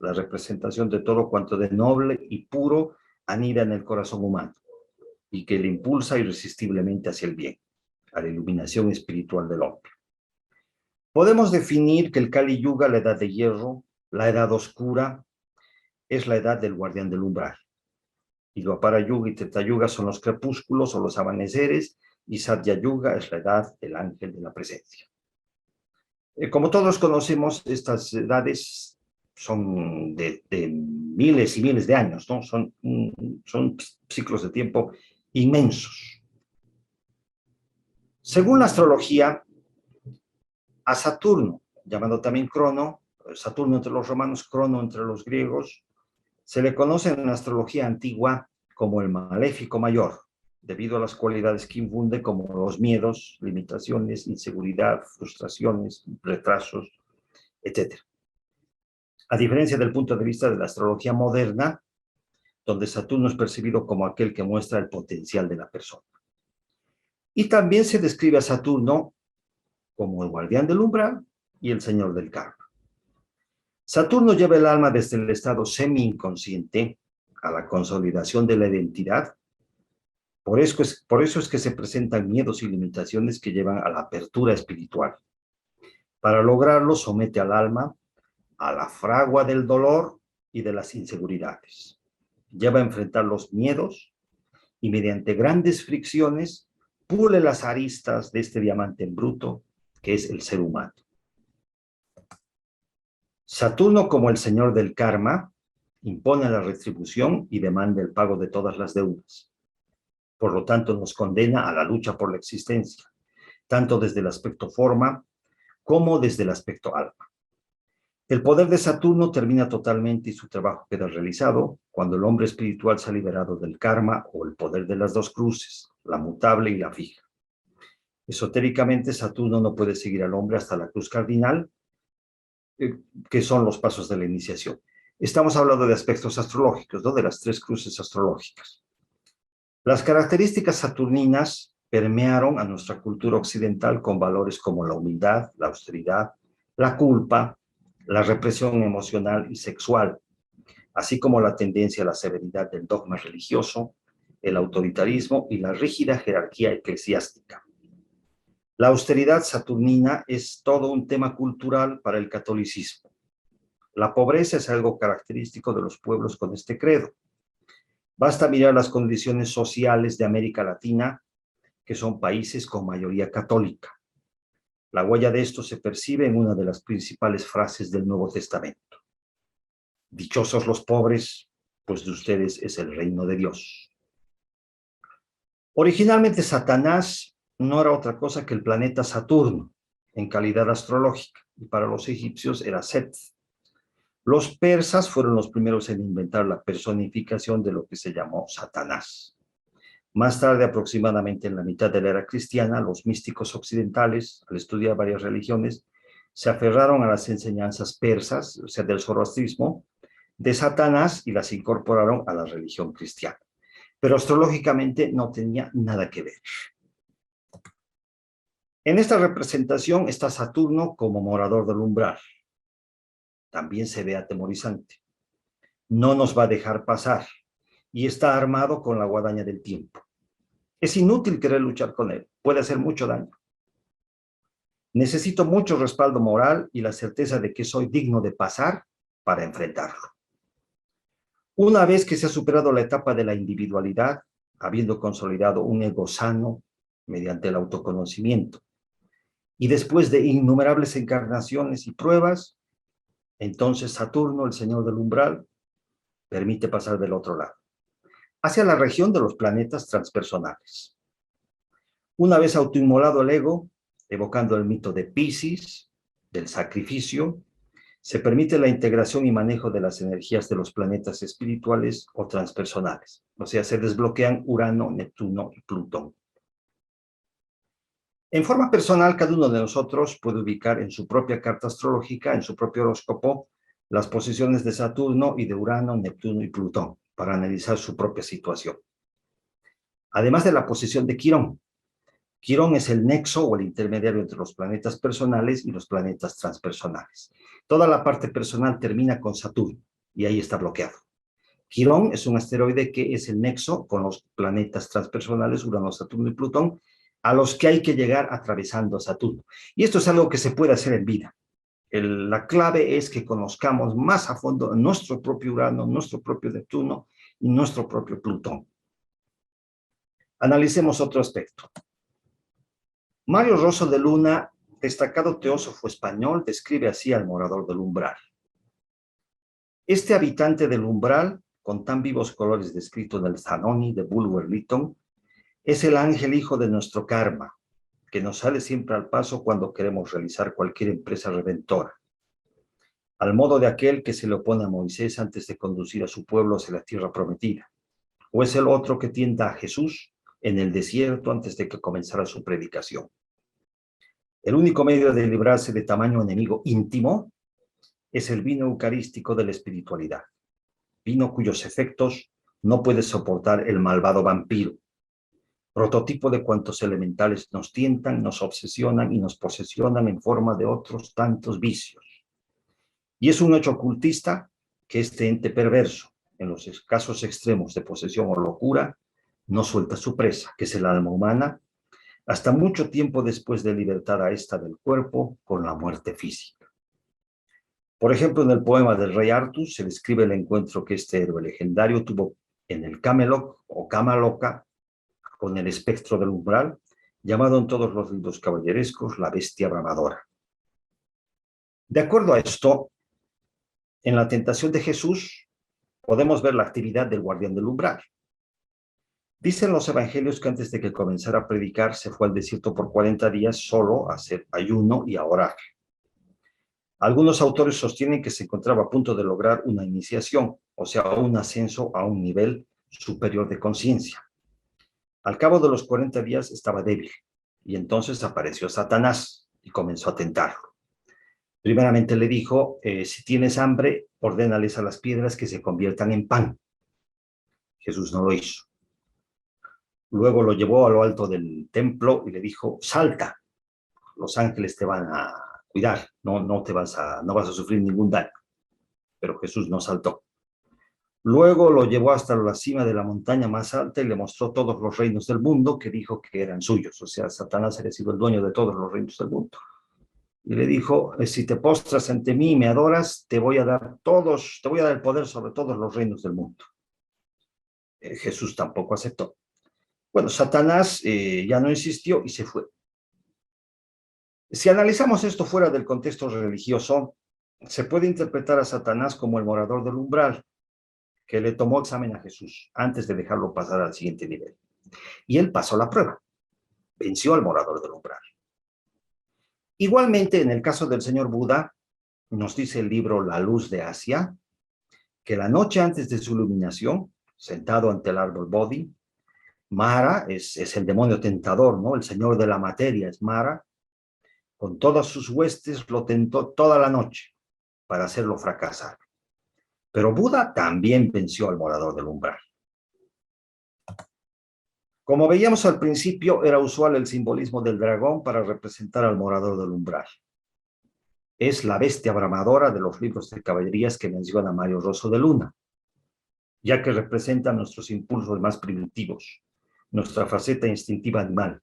la representación de todo cuanto de noble y puro anida en el corazón humano y que le impulsa irresistiblemente hacia el bien, a la iluminación espiritual del hombre. Podemos definir que el Kali Yuga, la edad de hierro, la edad oscura, es la edad del guardián del umbral. Y Dwapara Yuga y Treta Yuga son los crepúsculos o los amaneceres, y Satya Yuga es la edad del ángel de la presencia. Como todos conocemos, estas edades son de miles y miles de años, ¿no? Son ciclos de tiempo inmensos. Según la astrología, a Saturno, llamado también Crono, Saturno entre los romanos, Crono entre los griegos, se le conoce en la astrología antigua como el maléfico mayor, debido a las cualidades que infunde, como los miedos, limitaciones, inseguridad, frustraciones, retrasos, etc. A diferencia del punto de vista de la astrología moderna, donde Saturno es percibido como aquel que muestra el potencial de la persona. Y también se describe a Saturno como el guardián del umbral y el señor del karma. Saturno lleva el alma desde el estado semi-inconsciente a la consolidación de la identidad. Por eso es que se presentan miedos y limitaciones que llevan a la apertura espiritual. Para lograrlo, somete al alma a la fragua del dolor y de las inseguridades. Lleva a enfrentar los miedos y mediante grandes fricciones pule las aristas de este diamante en bruto que es el ser humano. Saturno, como el señor del karma, impone la retribución y demanda el pago de todas las deudas. Por lo tanto, nos condena a la lucha por la existencia, tanto desde el aspecto forma como desde el aspecto alma. El poder de Saturno termina totalmente y su trabajo queda realizado cuando el hombre espiritual se ha liberado del karma o el poder de las dos cruces, la mutable y la fija. Esotéricamente, Saturno no puede seguir al hombre hasta la cruz cardinal, que son los pasos de la iniciación. Estamos hablando de aspectos astrológicos, ¿no? De las 3 cruces astrológicas. Las características saturninas permearon a nuestra cultura occidental con valores como la humildad, la austeridad, la culpa, la represión emocional y sexual, así como la tendencia a la severidad del dogma religioso, el autoritarismo y la rígida jerarquía eclesiástica. La austeridad saturnina es todo un tema cultural para el catolicismo. La pobreza es algo característico de los pueblos con este credo. Basta mirar las condiciones sociales de América Latina, que son países con mayoría católica. La huella de esto se percibe en una de las principales frases del Nuevo Testamento. Dichosos los pobres, pues de ustedes es el reino de Dios. Originalmente Satanás no era otra cosa que el planeta Saturno, en calidad astrológica, y para los egipcios era Set. Los persas fueron los primeros en inventar la personificación de lo que se llamó Satanás. Más tarde, aproximadamente en la mitad de la era cristiana, los místicos occidentales, al estudiar varias religiones, se aferraron a las enseñanzas persas, o sea, del zoroastrismo, de Satanás y las incorporaron a la religión cristiana. Pero astrológicamente no tenía nada que ver. En esta representación está Saturno como morador del umbral. También se ve atemorizante. No nos va a dejar pasar y está armado con la guadaña del tiempo. Es inútil querer luchar con él, puede hacer mucho daño. Necesito mucho respaldo moral y la certeza de que soy digno de pasar para enfrentarlo. Una vez que se ha superado la etapa de la individualidad, habiendo consolidado un ego sano mediante el autoconocimiento, y después de innumerables encarnaciones y pruebas, entonces Saturno, el señor del umbral, permite pasar del otro lado, hacia la región de los planetas transpersonales. Una vez autoinmolado el ego, evocando el mito de Piscis, del sacrificio, se permite la integración y manejo de las energías de los planetas espirituales o transpersonales. O sea, se desbloquean Urano, Neptuno y Plutón. En forma personal, cada uno de nosotros puede ubicar en su propia carta astrológica, en su propio horóscopo, las posiciones de Saturno y de Urano, Neptuno y Plutón, para analizar su propia situación. Además de la posición de Quirón. Quirón es el nexo o el intermediario entre los planetas personales y los planetas transpersonales. Toda la parte personal termina con Saturno y ahí está bloqueado. Quirón es un asteroide que es el nexo con los planetas transpersonales, Urano, Saturno y Plutón, a los que hay que llegar atravesando a Saturno. Y esto es algo que se puede hacer en vida. La clave es que conozcamos más a fondo nuestro propio Urano, nuestro propio Neptuno y nuestro propio Plutón. Analicemos otro aspecto. Mario Rosso de Luna, destacado teósofo español, describe así al morador del umbral. Este habitante del umbral, con tan vivos colores descrito en el Zanoni de Bulwer-Lytton, es el ángel hijo de nuestro karma, que nos sale siempre al paso cuando queremos realizar cualquier empresa redentora. Al modo de aquel que se le opone a Moisés antes de conducir a su pueblo hacia la tierra prometida. O es el otro que tienta a Jesús en el desierto antes de que comenzara su predicación. El único medio de librarse de tamaño enemigo íntimo es el vino eucarístico de la espiritualidad, vino cuyos efectos no puede soportar el malvado vampiro, prototipo de cuantos elementales nos tientan, nos obsesionan y nos posesionan en forma de otros tantos vicios. Y es un hecho ocultista que este ente perverso, en los casos extremos de posesión o locura, no suelta su presa, que es el alma humana, hasta mucho tiempo después de libertar a esta del cuerpo con la muerte física. Por ejemplo, en el poema del rey Artus se describe el encuentro que este héroe legendario tuvo en el Camelot o Camaloca con el espectro del umbral, llamado en todos los libros caballerescos la bestia bramadora. De acuerdo a esto, en la tentación de Jesús podemos ver la actividad del guardián del umbral. Dicen los evangelios que antes de que comenzara a predicar se fue al desierto por 40 días solo a hacer ayuno y a orar. Algunos autores sostienen que se encontraba a punto de lograr una iniciación, o sea, un ascenso a un nivel superior de conciencia. Al cabo de los 40 días estaba débil, y entonces apareció Satanás y comenzó a tentarlo. Primeramente le dijo, si tienes hambre, ordénales a las piedras que se conviertan en pan. Jesús no lo hizo. Luego lo llevó a lo alto del templo y le dijo, salta, los ángeles te van a cuidar, no vas a sufrir ningún daño. Pero Jesús no saltó. Luego lo llevó hasta la cima de la montaña más alta y le mostró todos los reinos del mundo que dijo que eran suyos. O sea, Satanás había sido el dueño de todos los reinos del mundo. Y le dijo, si te postras ante mí y me adoras, te voy a dar el poder sobre todos los reinos del mundo. Jesús tampoco aceptó. Bueno, Satanás ya no insistió y se fue. Si analizamos esto fuera del contexto religioso, se puede interpretar a Satanás como el morador del umbral, que le tomó examen a Jesús antes de dejarlo pasar al siguiente nivel. Y él pasó la prueba, venció al morador del umbral. Igualmente, en el caso del señor Buda, nos dice el libro La Luz de Asia, que la noche antes de su iluminación, sentado ante el árbol Bodhi, Mara es el demonio tentador, ¿no? El señor de la materia es Mara, con todas sus huestes lo tentó toda la noche para hacerlo fracasar. Pero Buda también venció al morador del umbral. Como veíamos al principio, era usual el simbolismo del dragón para representar al morador del umbral. Es la bestia bramadora de los libros de caballerías que menciona Mario Rosso de Luna, ya que representa nuestros impulsos más primitivos, nuestra faceta instintiva animal,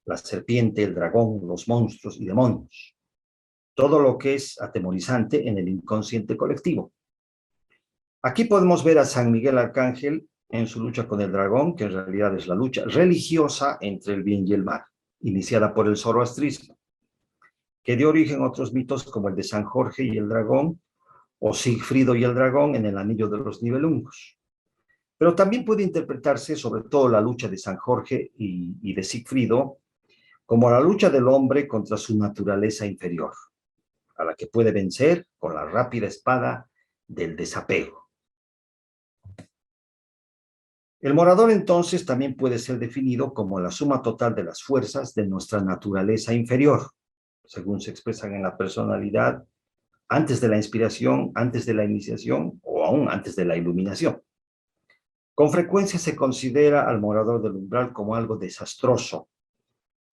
la serpiente, el dragón, los monstruos y demonios, todo lo que es atemorizante en el inconsciente colectivo. Aquí podemos ver a San Miguel Arcángel en su lucha con el dragón, que en realidad es la lucha religiosa entre el bien y el mal, iniciada por el zoroastrismo, que dio origen a otros mitos como el de San Jorge y el dragón, o Sigfrido y el dragón en el anillo de los Nibelungos. Pero también puede interpretarse, sobre todo la lucha de San Jorge y de Sigfrido, como la lucha del hombre contra su naturaleza inferior, a la que puede vencer con la rápida espada del desapego. El morador entonces también puede ser definido como la suma total de las fuerzas de nuestra naturaleza inferior, según se expresan en la personalidad antes de la inspiración, antes de la iniciación o aún antes de la iluminación. Con frecuencia se considera al morador del umbral como algo desastroso,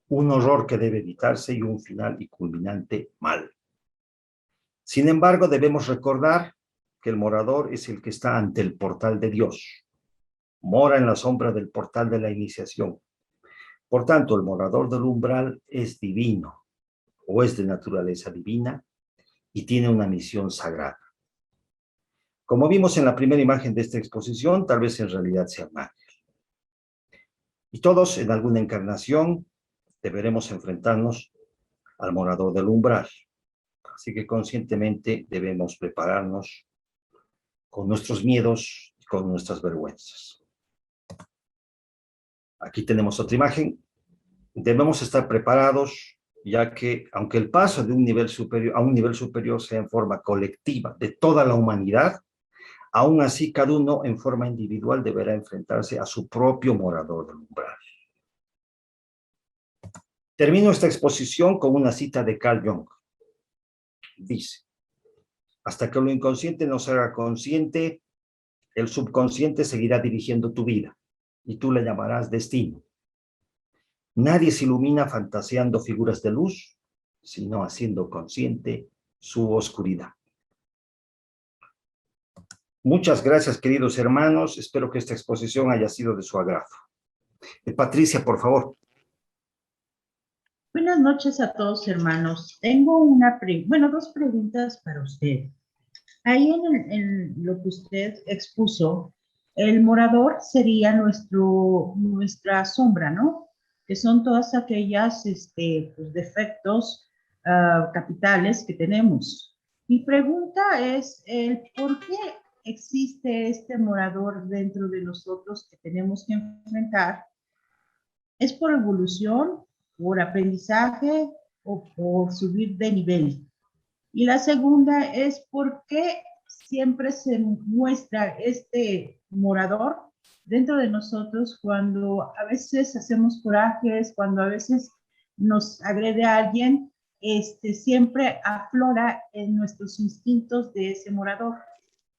un horror que debe evitarse y un final y culminante mal. Sin embargo, debemos recordar que el morador es el que está ante el portal de Dios, mora en la sombra del portal de la iniciación. Por tanto, el morador del umbral es divino, o es de naturaleza divina, y tiene una misión sagrada. Como vimos en la primera imagen de esta exposición, tal vez en realidad sea un ángel. Y todos, en alguna encarnación, deberemos enfrentarnos al morador del umbral. Así que conscientemente debemos prepararnos con nuestros miedos y con nuestras vergüenzas. Aquí tenemos otra imagen. Debemos estar preparados, ya que aunque el paso de un nivel superior a un nivel superior sea en forma colectiva de toda la humanidad, aún así cada uno en forma individual deberá enfrentarse a su propio morador del umbral. Termino esta exposición con una cita de Carl Jung. Dice, hasta que lo inconsciente nos haga consciente, El subconsciente seguirá dirigiendo tu vida y tú le llamarás destino. Nadie se ilumina fantaseando figuras de luz, sino haciendo consciente su oscuridad. Muchas gracias, queridos hermanos. Espero que esta exposición haya sido de su agrado. Patricia, por favor. Buenas noches a todos, hermanos. Tengo dos preguntas para usted. Ahí en lo que usted expuso, el morador sería nuestra sombra, ¿no? Que son todas aquellas pues, defectos capitales que tenemos. Mi pregunta es el por qué existe este morador dentro de nosotros que tenemos que enfrentar. ¿Es por evolución, por aprendizaje o por subir de nivel? Y la segunda es por qué siempre se muestra este morador dentro de nosotros cuando a veces hacemos corajes, cuando a veces nos agrede a alguien, siempre aflora en nuestros instintos de ese morador,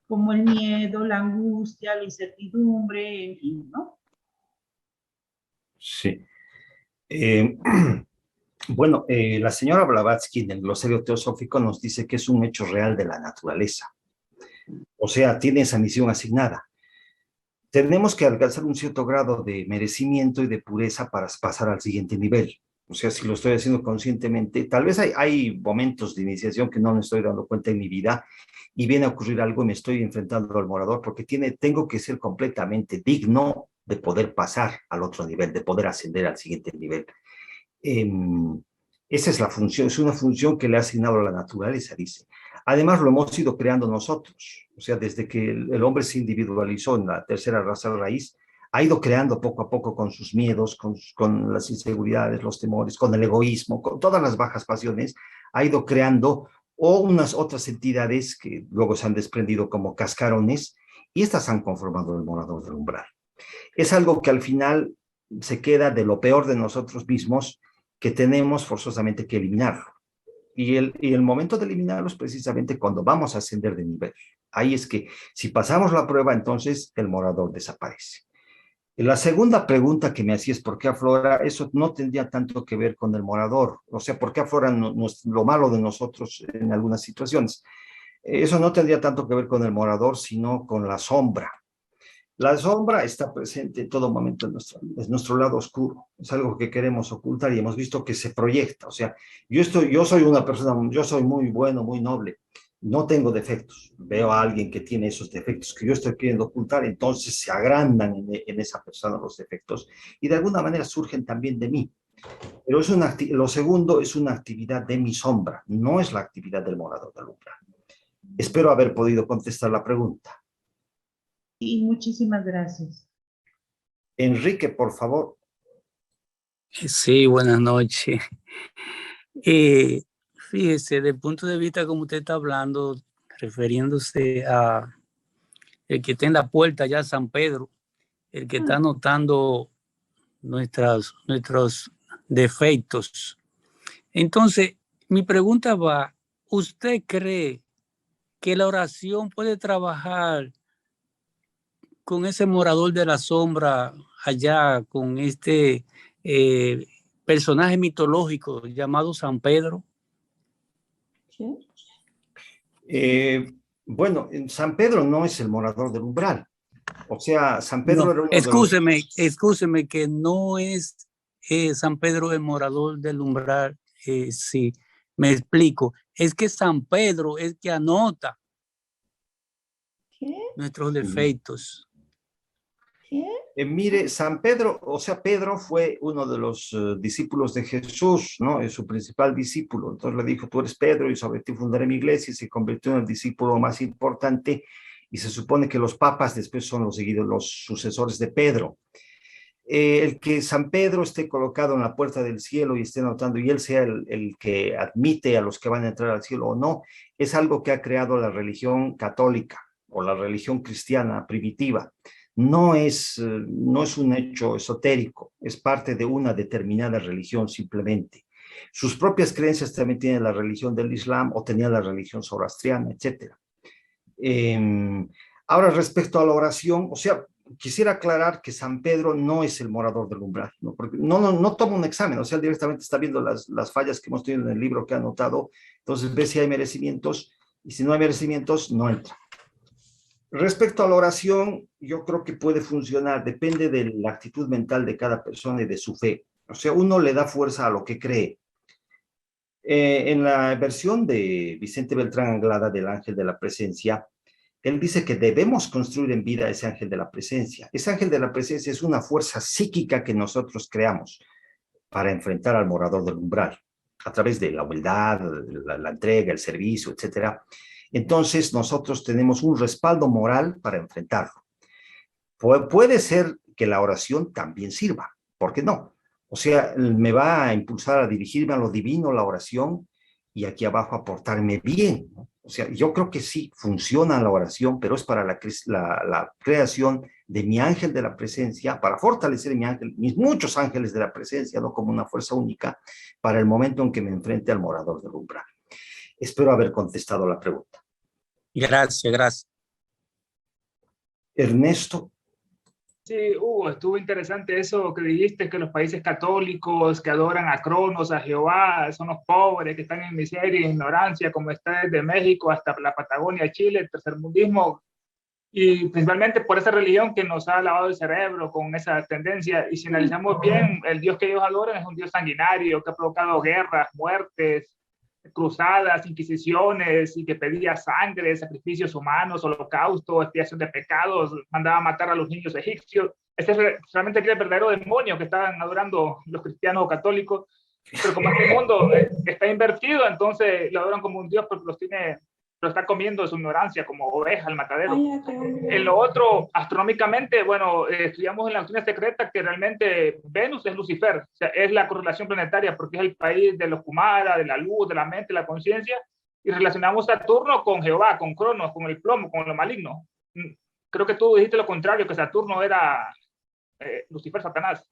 como el miedo, la angustia, la incertidumbre, en fin, ¿no? Sí. Bueno, la señora Blavatsky en el glosario teosófico nos dice que es un hecho real de la naturaleza. O sea, tiene esa misión asignada. Tenemos que alcanzar un cierto grado de merecimiento y de pureza para pasar al siguiente nivel. O sea, si lo estoy haciendo conscientemente, tal vez hay momentos de iniciación que no me estoy dando cuenta en mi vida y viene a ocurrir algo y me estoy enfrentando al morador porque tengo que ser completamente digno de poder pasar al otro nivel, de poder ascender al siguiente nivel. Esa es la función, es una función que le ha asignado la naturaleza, dice. Además, lo hemos ido creando nosotros. O sea, desde que el hombre se individualizó en la tercera raza raíz, ha ido creando poco a poco con sus miedos, con las inseguridades, los temores, con el egoísmo, con todas las bajas pasiones, ha ido creando unas otras entidades que luego se han desprendido como cascarones y estas han conformado el morador del umbral. Es algo que al final se queda de lo peor de nosotros mismos que tenemos forzosamente que eliminarlo. Y el momento de eliminarlo es precisamente cuando vamos a ascender de nivel. Ahí es que si pasamos la prueba, entonces el morador desaparece. La segunda pregunta que me hacía es ¿por qué aflora? Eso no tendría tanto que ver con el morador. O sea, ¿por qué aflora lo malo de nosotros en algunas situaciones? Eso no tendría tanto que ver con el morador, sino con la sombra. La sombra está presente en todo momento en nuestro lado oscuro. Es algo que queremos ocultar y hemos visto que se proyecta. O sea, yo soy una persona, yo soy muy bueno, muy noble. No tengo defectos. Veo a alguien que tiene esos defectos que yo estoy queriendo ocultar, entonces se agrandan en esa persona los defectos y de alguna manera surgen también de mí. Pero lo segundo es una actividad de mi sombra, no es la actividad del morador del umbral. Espero haber podido contestar la pregunta. Y muchísimas gracias. Enrique, por favor. Sí, buenas noches. Fíjese, desde el punto de vista como usted está hablando, refiriéndose a el que está en la puerta ya San Pedro, el que está notando nuestros defectos. Entonces, mi pregunta va, ¿usted cree que la oración puede trabajar con ese morador de la sombra allá, con este personaje mitológico llamado San Pedro? Bueno, San Pedro no es el morador del umbral. O sea, San Pedro era uno de los... Excúseme que no es San Pedro el morador del umbral. Sí, me explico. Es que San Pedro es que anota nuestros defectos. Mire, San Pedro, o sea, Pedro fue uno de los discípulos de Jesús, ¿no? Es su principal discípulo. Entonces le dijo, tú eres Pedro y sobre ti fundaré mi iglesia, y se convirtió en el discípulo más importante y se supone que los papas después son los sucesores de Pedro. El que San Pedro esté colocado en la puerta del cielo y esté notando y él sea el que admite a los que van a entrar al cielo o no, es algo que ha creado la religión católica o la religión cristiana primitiva. No es un hecho esotérico, es parte de una determinada religión simplemente. Sus propias creencias también tienen la religión del Islam o tenía la religión zoroastriana, etc. Ahora, respecto a la oración, o sea, quisiera aclarar que San Pedro no es el morador del umbral, ¿no? Porque no toma un examen, o sea, él directamente está viendo las fallas que hemos tenido en el libro que ha anotado, entonces ve si hay merecimientos, y si no hay merecimientos, no entra. Respecto a la oración, yo creo que puede funcionar, depende de la actitud mental de cada persona y de su fe. O sea, uno le da fuerza a lo que cree. En la versión de Vicente Beltrán Anglada del Ángel de la Presencia, él dice que debemos construir en vida ese ángel de la presencia. Ese ángel de la presencia es una fuerza psíquica que nosotros creamos para enfrentar al morador del umbral, a través de la humildad, la entrega, el servicio, etcétera. Entonces, nosotros tenemos un respaldo moral para enfrentarlo. Puede ser que la oración también sirva, ¿por qué no? O sea, me va a impulsar a dirigirme a lo divino, la oración, y aquí abajo a portarme bien, ¿no? O sea, yo creo que sí, funciona la oración, pero es para la creación de mi ángel de la presencia, para fortalecer mi ángel, mis muchos ángeles de la presencia, no como una fuerza única, para el momento en que me enfrente al morador del umbral. Espero haber contestado la pregunta. Gracias, gracias. Ernesto. Sí, Hugo, estuvo interesante eso que dijiste, que los países católicos que adoran a Cronos, a Jehová, son los pobres que están en miseria e ignorancia, como está desde México hasta la Patagonia, Chile, el tercermundismo, y principalmente por esa religión que nos ha lavado el cerebro con esa tendencia. Y si analizamos bien, el Dios que ellos adoran es un Dios sanguinario que ha provocado guerras, muertes, cruzadas, inquisiciones, y que pedía sangre, sacrificios humanos, holocausto, expiación de pecados, mandaba a matar a los niños egipcios. Ese es realmente el verdadero demonio que estaban adorando los cristianos o católicos. Pero como este mundo está invertido, entonces lo adoran como un Dios porque lo está comiendo de su ignorancia, como oveja al matadero. En lo otro, astronómicamente, bueno, estudiamos en la doctrina secreta que realmente Venus es Lucifer, o sea, es la correlación planetaria porque es el país de los Kumara, de la luz, de la mente, la conciencia, y relacionamos Saturno con Jehová, con Cronos, con el plomo, con lo maligno. Creo que tú dijiste lo contrario, que Saturno era Lucifer, Satanás.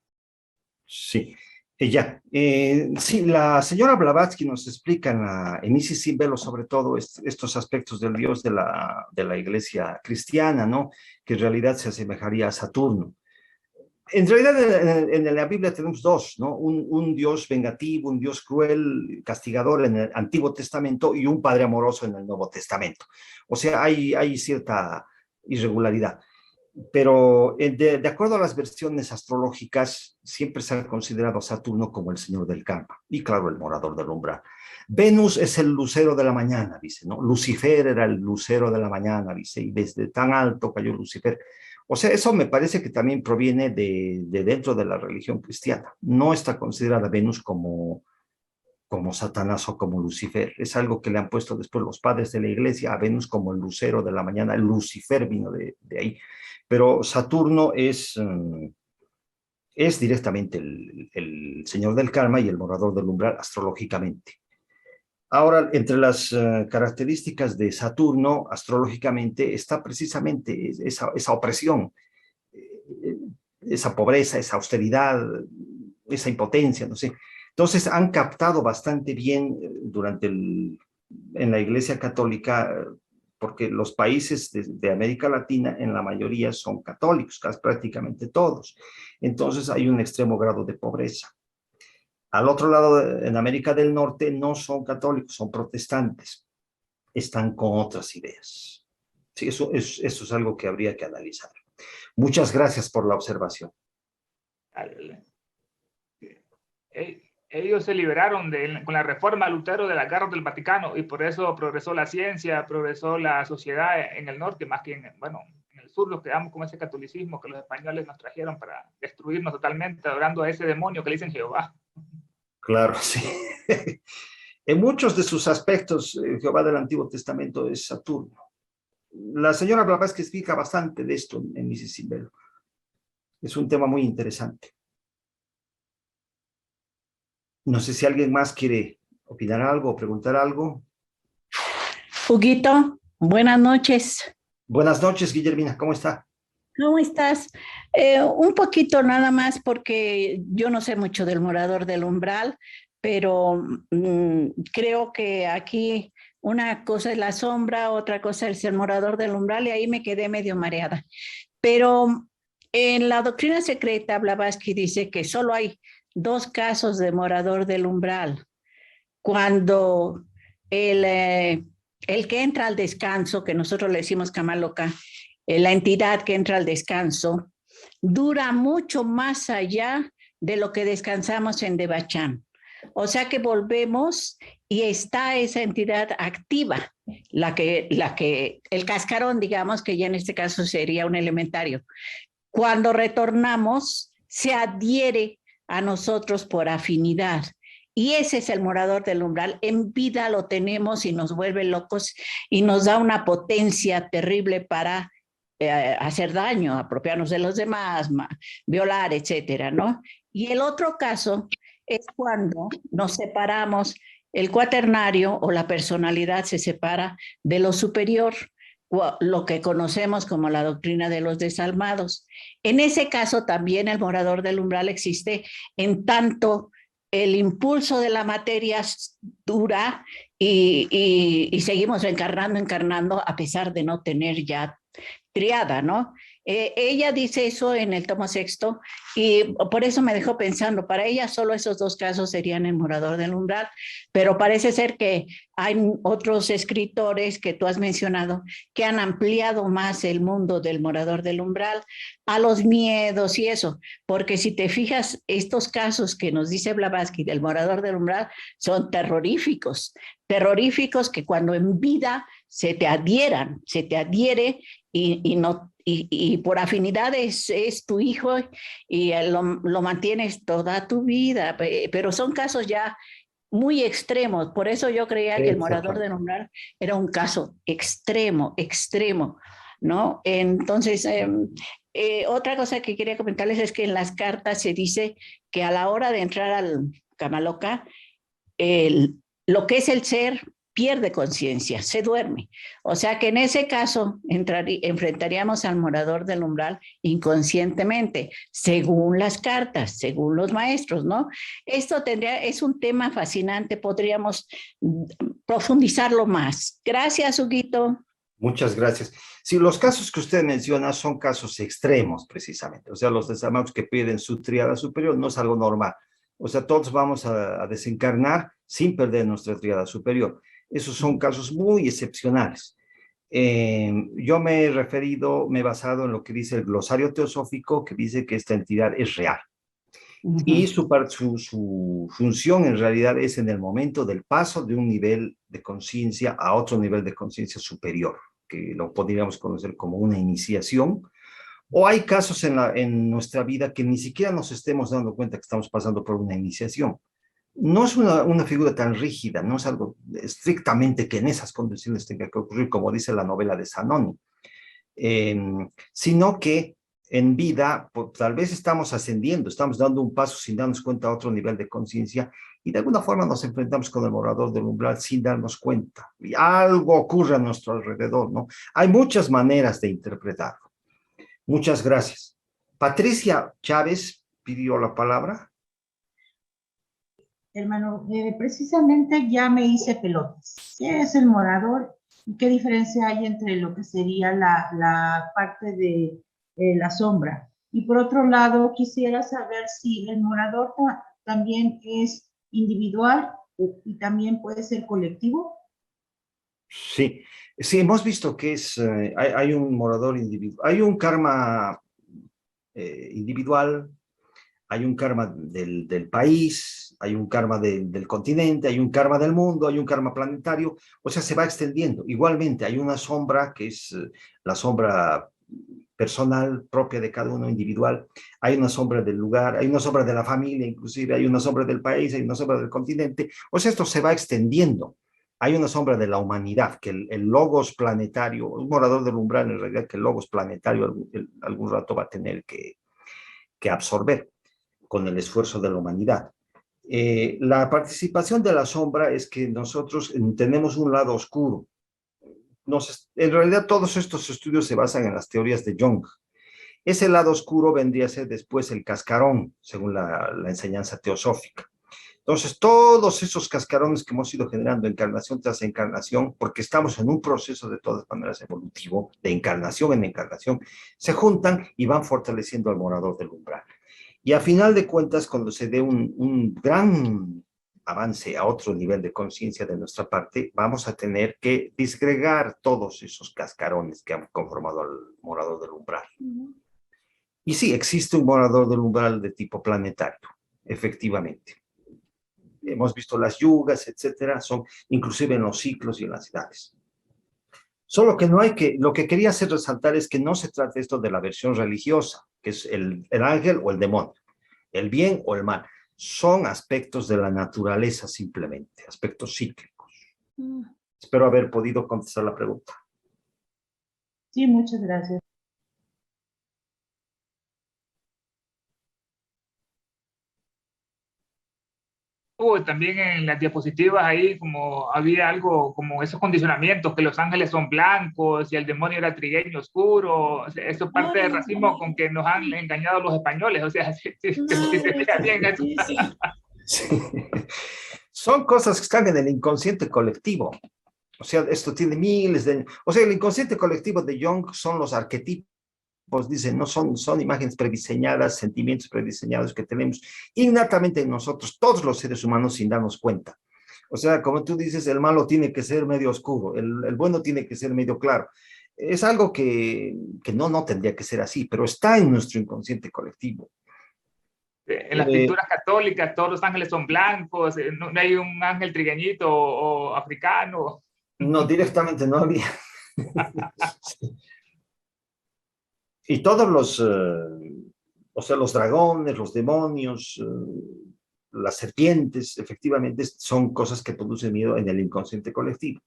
Sí. Sí, la señora Blavatsky nos explica en Isis sin velo sobre todo estos aspectos del Dios de la iglesia cristiana, ¿no? Que en realidad se asemejaría a Saturno. En realidad en la Biblia tenemos dos, ¿no? Un Dios vengativo, un Dios cruel, castigador en el Antiguo Testamento y un Padre amoroso en el Nuevo Testamento. O sea, hay cierta irregularidad. Pero de acuerdo a las versiones astrológicas, siempre se ha considerado a Saturno como el señor del karma y claro, el morador del umbral. Venus es el lucero de la mañana, dice, ¿no? Lucifer era el lucero de la mañana, dice, y desde tan alto cayó Lucifer. O sea, eso me parece que también proviene de dentro de la religión cristiana. No está considerada Venus como Satanás o como Lucifer. Es algo que le han puesto después los padres de la iglesia a Venus como el lucero de la mañana. El Lucifer vino de ahí. Pero Saturno es directamente el señor del karma y el morador del umbral astrológicamente. Ahora, entre las características de Saturno astrológicamente está precisamente esa opresión, esa pobreza, esa austeridad, esa impotencia, no sé. Entonces han captado bastante bien en la Iglesia Católica, porque los países de América Latina en la mayoría son católicos, casi prácticamente todos. Entonces hay un extremo grado de pobreza. Al otro lado, en América del Norte, no son católicos, son protestantes. Están con otras ideas. Sí, eso es algo que habría que analizar. Muchas gracias por la observación. Ellos se liberaron con la reforma de Lutero de las garras del Vaticano y por eso progresó la ciencia, progresó la sociedad en el norte, más que en el sur nos quedamos con ese catolicismo que los españoles nos trajeron para destruirnos totalmente, adorando a ese demonio que le dicen Jehová. Claro, sí. En muchos de sus aspectos, Jehová del Antiguo Testamento es Saturno. La señora Blavatsky explica bastante de esto en Isis sin velo. Es un tema muy interesante. No sé si alguien más quiere opinar algo o preguntar algo. Huguito, buenas noches. Buenas noches, Guillermina, ¿cómo está? ¿Cómo estás? Un poquito nada más porque yo no sé mucho del morador del umbral, pero creo que aquí Una cosa es la sombra, otra cosa es el morador del umbral, y ahí me quedé medio mareada. Pero en la doctrina secreta, Blavatsky dice que solo hay 2 casos de morador del umbral. Cuando el que entra al descanso, que nosotros le decimos Kamaloka, la entidad que entra al descanso, dura mucho más allá de lo que descansamos en Devachan. O sea que volvemos y está esa entidad activa, el cascarón, digamos, que ya en este caso sería un elementario. Cuando retornamos, se adhiere a nosotros por afinidad. Y ese es el morador del umbral. En vida lo tenemos y nos vuelve locos y nos da una potencia terrible para hacer daño, apropiarnos de los demás, violar, etcétera, ¿no? Y el otro caso es cuando nos separamos, el cuaternario o la personalidad se separa de lo superior, lo que conocemos como la doctrina de los desalmados. En ese caso también el morador del umbral existe en tanto el impulso de la materia dura y seguimos encarnando a pesar de no tener ya triada, ¿no? Ella dice eso en el tomo 6 y por eso me dejó pensando, para ella solo esos 2 casos serían el morador del umbral, pero parece ser que hay otros escritores que tú has mencionado que han ampliado más el mundo del morador del umbral a los miedos y eso, porque si te fijas, estos casos que nos dice Blavatsky del morador del umbral son terroríficos que cuando en vida se te adhiere y por afinidad es tu hijo y lo mantienes toda tu vida, pero son casos ya muy extremos. Por eso yo creía que el morador del umbral era un caso extremo, ¿no? Entonces, otra cosa que quería comentarles es que en las cartas se dice que a la hora de entrar al Kamaloka, lo que es el ser pierde conciencia, se duerme. O sea que en ese caso enfrentaríamos al morador del umbral inconscientemente, según las cartas, según los maestros, ¿no? Esto es un tema fascinante, podríamos profundizarlo más. Gracias, Huguito. Muchas gracias. Sí, los casos que usted menciona son casos extremos, precisamente. O sea, los desalmados que piden su tríada superior no es algo normal. O sea, todos vamos a desencarnar sin perder nuestra tríada superior. Esos son casos muy excepcionales. Yo me he basado en lo que dice el glosario teosófico, que dice que esta entidad es real. Y su función en realidad es en el momento del paso de un nivel de conciencia a otro nivel de conciencia superior, que lo podríamos conocer como una iniciación. O hay casos en nuestra vida que ni siquiera nos estemos dando cuenta que estamos pasando por una iniciación. No es una figura tan rígida, no es algo estrictamente que en esas condiciones tenga que ocurrir, como dice la novela de Zanoni, sino que en vida, pues, tal vez estamos ascendiendo, estamos dando un paso sin darnos cuenta a otro nivel de conciencia y de alguna forma nos enfrentamos con el morador del umbral sin darnos cuenta. Y algo ocurre a nuestro alrededor, ¿no? Hay muchas maneras de interpretarlo. Muchas gracias. Patricia Chávez pidió la palabra. Hermano, precisamente ya me hice pelotas. ¿Qué es el morador? ¿Y qué diferencia hay entre lo que sería la parte de la sombra? Y por otro lado, quisiera saber si el morador también es individual y también puede ser colectivo. Sí, sí, hemos visto que hay un morador individual, hay un karma individual, hay un karma del país, hay un karma del continente, hay un karma del mundo, hay un karma planetario, o sea, se va extendiendo. Igualmente, hay una sombra que es la sombra personal propia de cada uno individual, hay una sombra del lugar, hay una sombra de la familia, inclusive hay una sombra del país, hay una sombra del continente, o sea, esto se va extendiendo. Hay una sombra de la humanidad, que el logos planetario, un morador del umbral en realidad que el logos planetario algún rato va a tener que absorber con el esfuerzo de la humanidad. La participación de la sombra es que nosotros tenemos un lado oscuro. En realidad todos estos estudios se basan en las teorías de Jung. Ese lado oscuro vendría a ser después el cascarón, según la enseñanza teosófica. Entonces, todos esos cascarones que hemos ido generando encarnación tras encarnación, porque estamos en un proceso de todas maneras evolutivo, de encarnación en encarnación, se juntan y van fortaleciendo al morador del umbral. Y a final de cuentas, cuando se dé un gran avance a otro nivel de conciencia de nuestra parte, vamos a tener que disgregar todos esos cascarones que han conformado al morador del umbral. Y sí, existe un morador del umbral de tipo planetario, efectivamente. Hemos visto las yugas, etcétera, son inclusive en los ciclos y en las edades. Solo que no hay que, lo que quería hacer resaltar es que no se trata esto de la versión religiosa, que es el ángel o el demonio, el bien o el mal. Son aspectos de la naturaleza simplemente, aspectos cíclicos. Espero haber podido contestar la pregunta. Sí, muchas gracias. También en las diapositivas ahí como había algo como esos condicionamientos, que los ángeles son blancos y el demonio era trigueño oscuro. O sea, eso es parte del racismo con que nos han engañado los españoles. O sea, si te fijas bien eso. Sí. Son cosas que están en el inconsciente colectivo. O sea, esto tiene miles de... O sea, el inconsciente colectivo de Jung son los arquetipos, dicen, no son imágenes prediseñadas, sentimientos prediseñados que tenemos innatamente en nosotros, todos los seres humanos, sin darnos cuenta. O sea, como tú dices, el malo tiene que ser medio oscuro, el bueno tiene que ser medio claro. Es algo que no tendría que ser así, pero está en nuestro inconsciente colectivo. En las pinturas católicas todos los ángeles son blancos, no hay un ángel trigueñito o africano. No, directamente no había. Y todos los, o sea, los dragones, los demonios, las serpientes, efectivamente, son cosas que producen miedo en el inconsciente colectivo.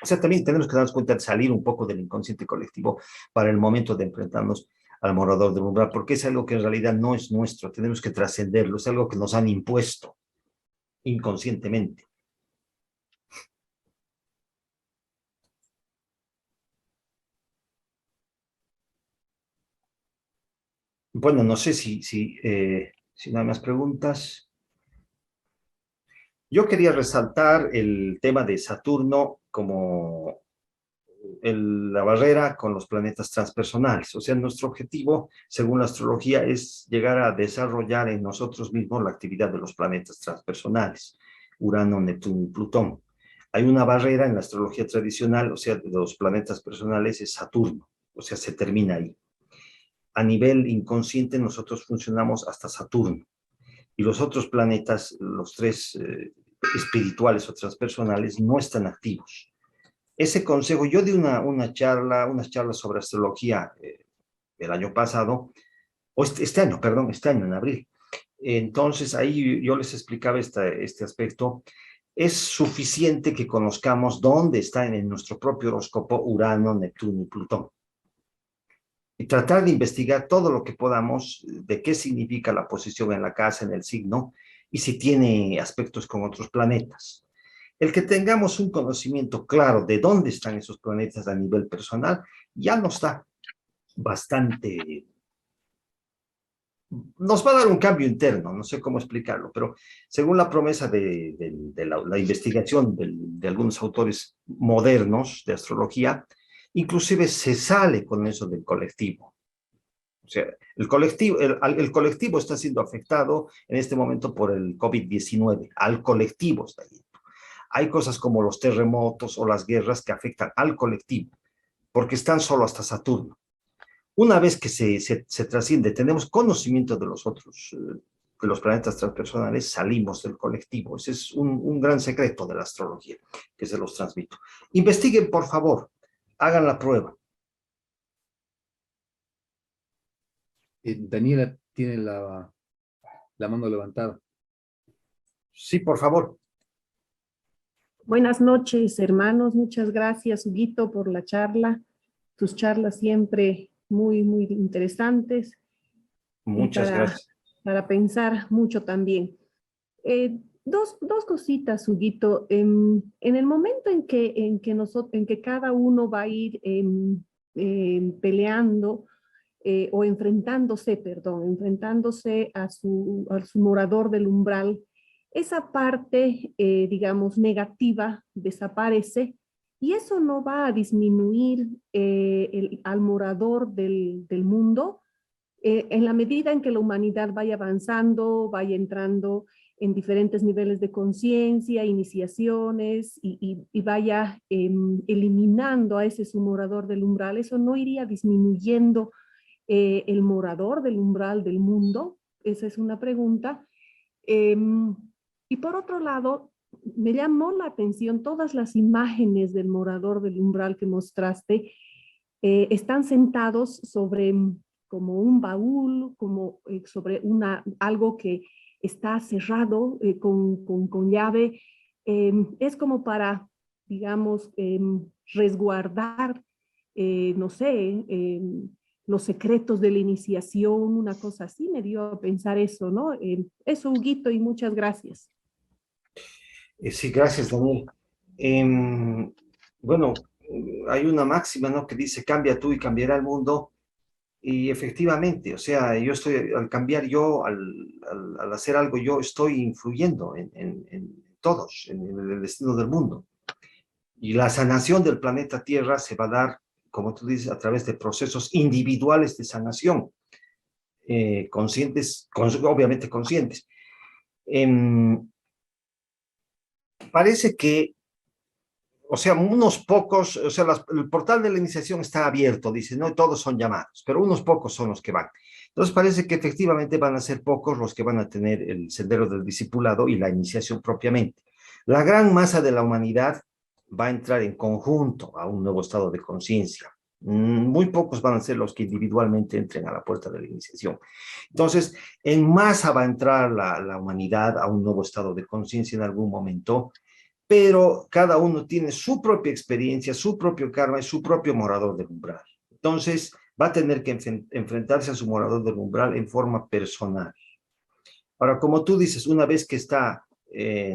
O sea, también tenemos que darnos cuenta de salir un poco del inconsciente colectivo para el momento de enfrentarnos al morador del umbral, porque es algo que en realidad no es nuestro, tenemos que trascenderlo, es algo que nos han impuesto inconscientemente. Bueno, no sé si no hay más preguntas. Yo quería resaltar el tema de Saturno como la barrera con los planetas transpersonales. O sea, nuestro objetivo, según la astrología, es llegar a desarrollar en nosotros mismos la actividad de los planetas transpersonales, Urano, Neptuno y Plutón. Hay una barrera en la astrología tradicional, o sea, de los planetas personales es Saturno, o sea, se termina ahí. A nivel inconsciente nosotros funcionamos hasta Saturno. Y los otros planetas, los tres espirituales o transpersonales, no están activos. Ese consejo, yo di unas charlas sobre astrología el año pasado, o este año en abril. Entonces ahí yo les explicaba este aspecto. Es suficiente que conozcamos dónde está en nuestro propio horóscopo Urano, Neptuno y Plutón. Y tratar de investigar todo lo que podamos de qué significa la posición en la casa, en el signo, y si tiene aspectos con otros planetas. El que tengamos un conocimiento claro de dónde están esos planetas a nivel personal, ya nos da bastante, nos va a dar un cambio interno, no sé cómo explicarlo, pero según la promesa de la investigación de algunos autores modernos de astrología, inclusive se sale con eso del colectivo. O sea, el colectivo está siendo afectado en este momento por el COVID-19, al colectivo está yendo. Hay cosas como los terremotos o las guerras que afectan al colectivo, porque están solo hasta Saturno. Una vez que se trasciende, tenemos conocimiento de los otros, de los planetas transpersonales, salimos del colectivo. Ese es un gran secreto de la astrología, que se los transmito. Investiguen, por favor, hagan la prueba. Daniela tiene la mano levantada. Sí, por favor. Buenas noches, hermanos. Muchas gracias, Huguito, por la charla. Tus charlas siempre muy, muy interesantes. Muchas gracias. Para pensar mucho también. Dos cositas, Huguito. En el momento en que cada uno va a ir peleando o enfrentándose a su morador del umbral, esa parte, digamos, negativa desaparece y eso no va a disminuir al morador del mundo en la medida en que la humanidad vaya avanzando, vaya entrando en diferentes niveles de conciencia, iniciaciones y vaya eliminando a ese su morador del umbral. Eso no iría disminuyendo el morador del umbral del mundo. Esa es una pregunta. Y por otro lado, me llamó la atención todas las imágenes del morador del umbral que mostraste. Están sentados sobre como un baúl, como sobre algo que está cerrado con llave. Es como para, digamos, resguardar, no sé, los secretos de la iniciación, una cosa así, me dio a pensar eso, ¿no? Eso, Huguito, y muchas gracias. Sí, gracias, Daniel. Bueno, hay una máxima, ¿no?, que dice, cambia tú y cambiará el mundo. Y efectivamente, o sea, yo estoy, al cambiar yo, al hacer algo, yo estoy influyendo en todos, en el destino del mundo. Y la sanación del planeta Tierra se va a dar, como tú dices, a través de procesos individuales de sanación, conscientes, obviamente conscientes. Parece que, o sea, unos pocos, o sea, el portal de la iniciación está abierto, dice, no todos son llamados, pero unos pocos son los que van. Entonces parece que efectivamente van a ser pocos los que van a tener el sendero del discipulado y la iniciación propiamente. La gran masa de la humanidad va a entrar en conjunto a un nuevo estado de conciencia. Muy pocos van a ser los que individualmente entren a la puerta de la iniciación. Entonces, en masa va a entrar la humanidad a un nuevo estado de conciencia en algún momento, pero cada uno tiene su propia experiencia, su propio karma y su propio morador del umbral. Entonces, va a tener que enfrentarse a su morador del umbral en forma personal. Ahora, como tú dices, una vez que está,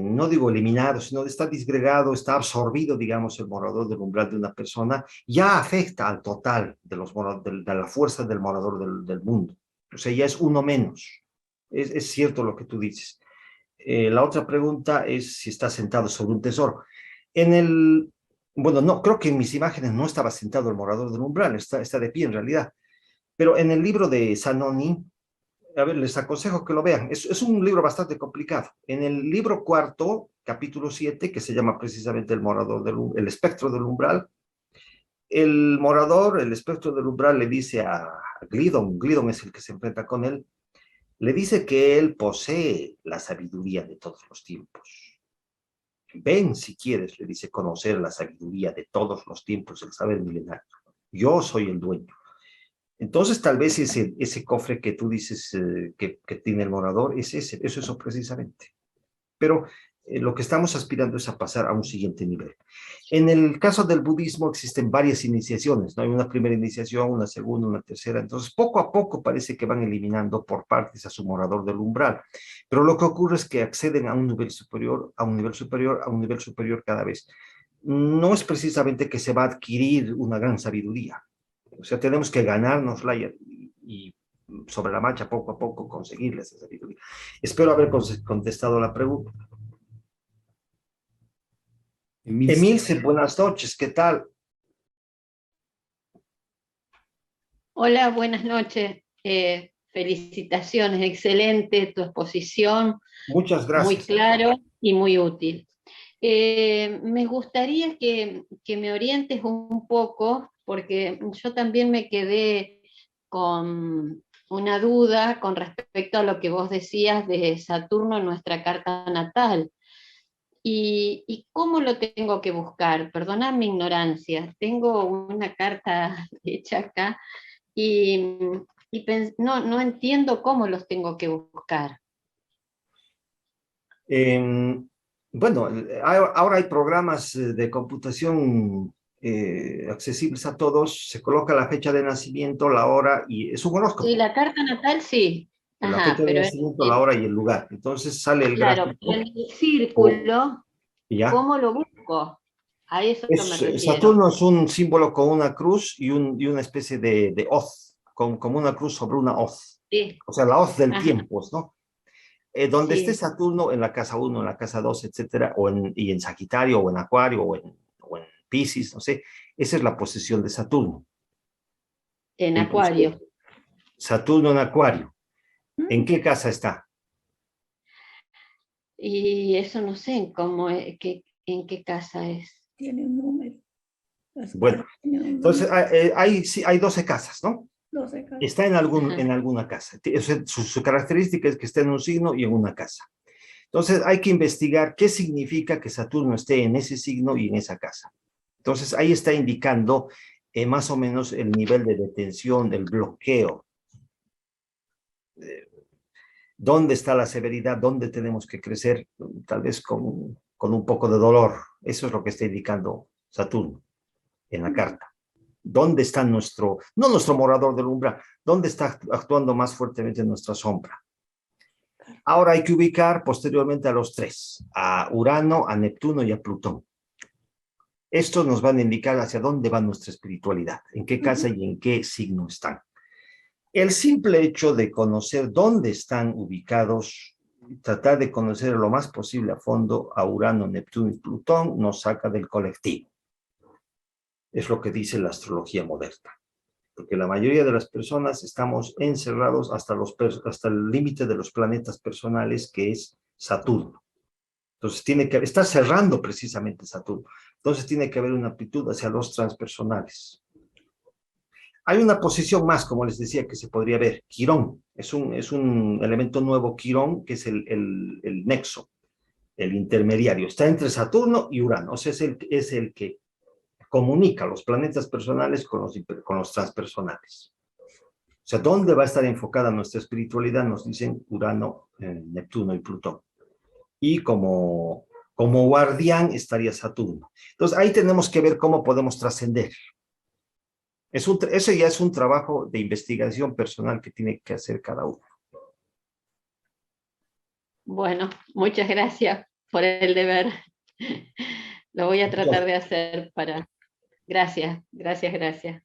no digo eliminado, sino está disgregado, está absorbido, digamos, el morador del umbral de una persona, ya afecta al total de la fuerza del morador del mundo. O sea, ya es uno menos. Es cierto lo que tú dices. La otra pregunta es si está sentado sobre un tesoro. Bueno, no, creo que en mis imágenes no estaba sentado el morador del umbral, está de pie en realidad. Pero en el libro de Zanoni, a ver, les aconsejo que lo vean. Es un libro bastante complicado. En el libro cuarto, capítulo 7, que se llama precisamente el espectro del umbral, el morador, el espectro del umbral, le dice a Glidon es el que se enfrenta con él, le dice que él posee la sabiduría de todos los tiempos. Ven, si quieres, le dice, conocer la sabiduría de todos los tiempos, el saber milenario. Yo soy el dueño. Entonces, tal vez ese cofre que tú dices que tiene el morador es eso precisamente. Pero lo que estamos aspirando es a pasar a un siguiente nivel. En el caso del budismo existen varias iniciaciones, ¿no? Hay una primera iniciación, una segunda, una tercera. Entonces, poco a poco parece que van eliminando por partes a su morador del umbral. Pero lo que ocurre es que acceden a un nivel superior, a un nivel superior, a un nivel superior cada vez. No es precisamente que se va a adquirir una gran sabiduría. O sea, tenemos que ganárnosla y sobre la marcha, poco a poco, conseguirla esa sabiduría. Espero haber contestado la pregunta. Emilce, buenas noches, ¿qué tal? Hola, buenas noches. Felicitaciones, excelente tu exposición. Muchas gracias. Muy claro y muy útil. Me gustaría que me orientes un poco, porque yo también me quedé con una duda con respecto a lo que vos decías de Saturno en nuestra carta natal. ¿Y cómo lo tengo que buscar? Perdona mi ignorancia. Tengo una carta hecha acá y no entiendo cómo los tengo que buscar. Bueno, ahora hay programas de computación accesibles a todos. Se coloca la fecha de nacimiento, la hora y es un horóscopo. Sí, la carta natal sí. La Ajá, fecha de nacimiento, la hora y el lugar. Entonces sale el claro, gráfico. en el círculo, ¿Ya? ¿cómo lo busco? A eso me refiero. Saturno es un símbolo con una cruz y una especie de hoz, como una cruz sobre una hoz. Sí. O sea, la hoz del Ajá. tiempo, ¿no? Donde Sí. esté Saturno, en la casa 1, en la casa 2, etcétera, y en Sagitario, o en Acuario, o en Piscis, no sé, esa es la posición de Saturno. En Entonces, Acuario. Saturno en Acuario, ¿en qué casa está? Y eso no sé en qué casa es. Tiene un número. Bueno, entonces sí, hay 12 casas, ¿no? 12 casas. Está en Ajá. alguna casa. Su característica es que esté en un signo y en una casa. Entonces hay que investigar qué significa que Saturno esté en ese signo y en esa casa. Entonces ahí está indicando más o menos el nivel de detención, del bloqueo. ¿Dónde está la severidad? ¿Dónde tenemos que crecer? Tal vez con un poco de dolor. Eso es lo que está indicando Saturno en la carta. ¿Dónde está no nuestro morador del umbral, dónde está actuando más fuertemente nuestra sombra? Ahora hay que ubicar posteriormente a los tres, a Urano, a Neptuno y a Plutón. Estos nos van a indicar hacia dónde va nuestra espiritualidad, en qué casa y en qué signo están. El simple hecho de conocer dónde están ubicados, tratar de conocer lo más posible a fondo a Urano, Neptuno y Plutón, nos saca del colectivo. Es lo que dice la astrología moderna. Porque la mayoría de las personas estamos encerrados hasta el límite de los planetas personales, que es Saturno. Entonces está cerrando precisamente Saturno. Entonces tiene que haber una aptitud hacia los transpersonales. Hay una posición más, como les decía, que se podría ver. Quirón. Es un elemento nuevo, Quirón, que es el nexo, el intermediario. Está entre Saturno y Urano. O sea, es el que comunica los planetas personales con los transpersonales. O sea, ¿dónde va a estar enfocada nuestra espiritualidad? Nos dicen Urano, Neptuno y Plutón. Y como guardián estaría Saturno. Entonces, ahí tenemos que ver cómo podemos trascender. Eso ya es un trabajo de investigación personal que tiene que hacer cada uno. Bueno, muchas gracias por el deber. Lo voy a tratar de hacer para... Gracias, gracias, gracias.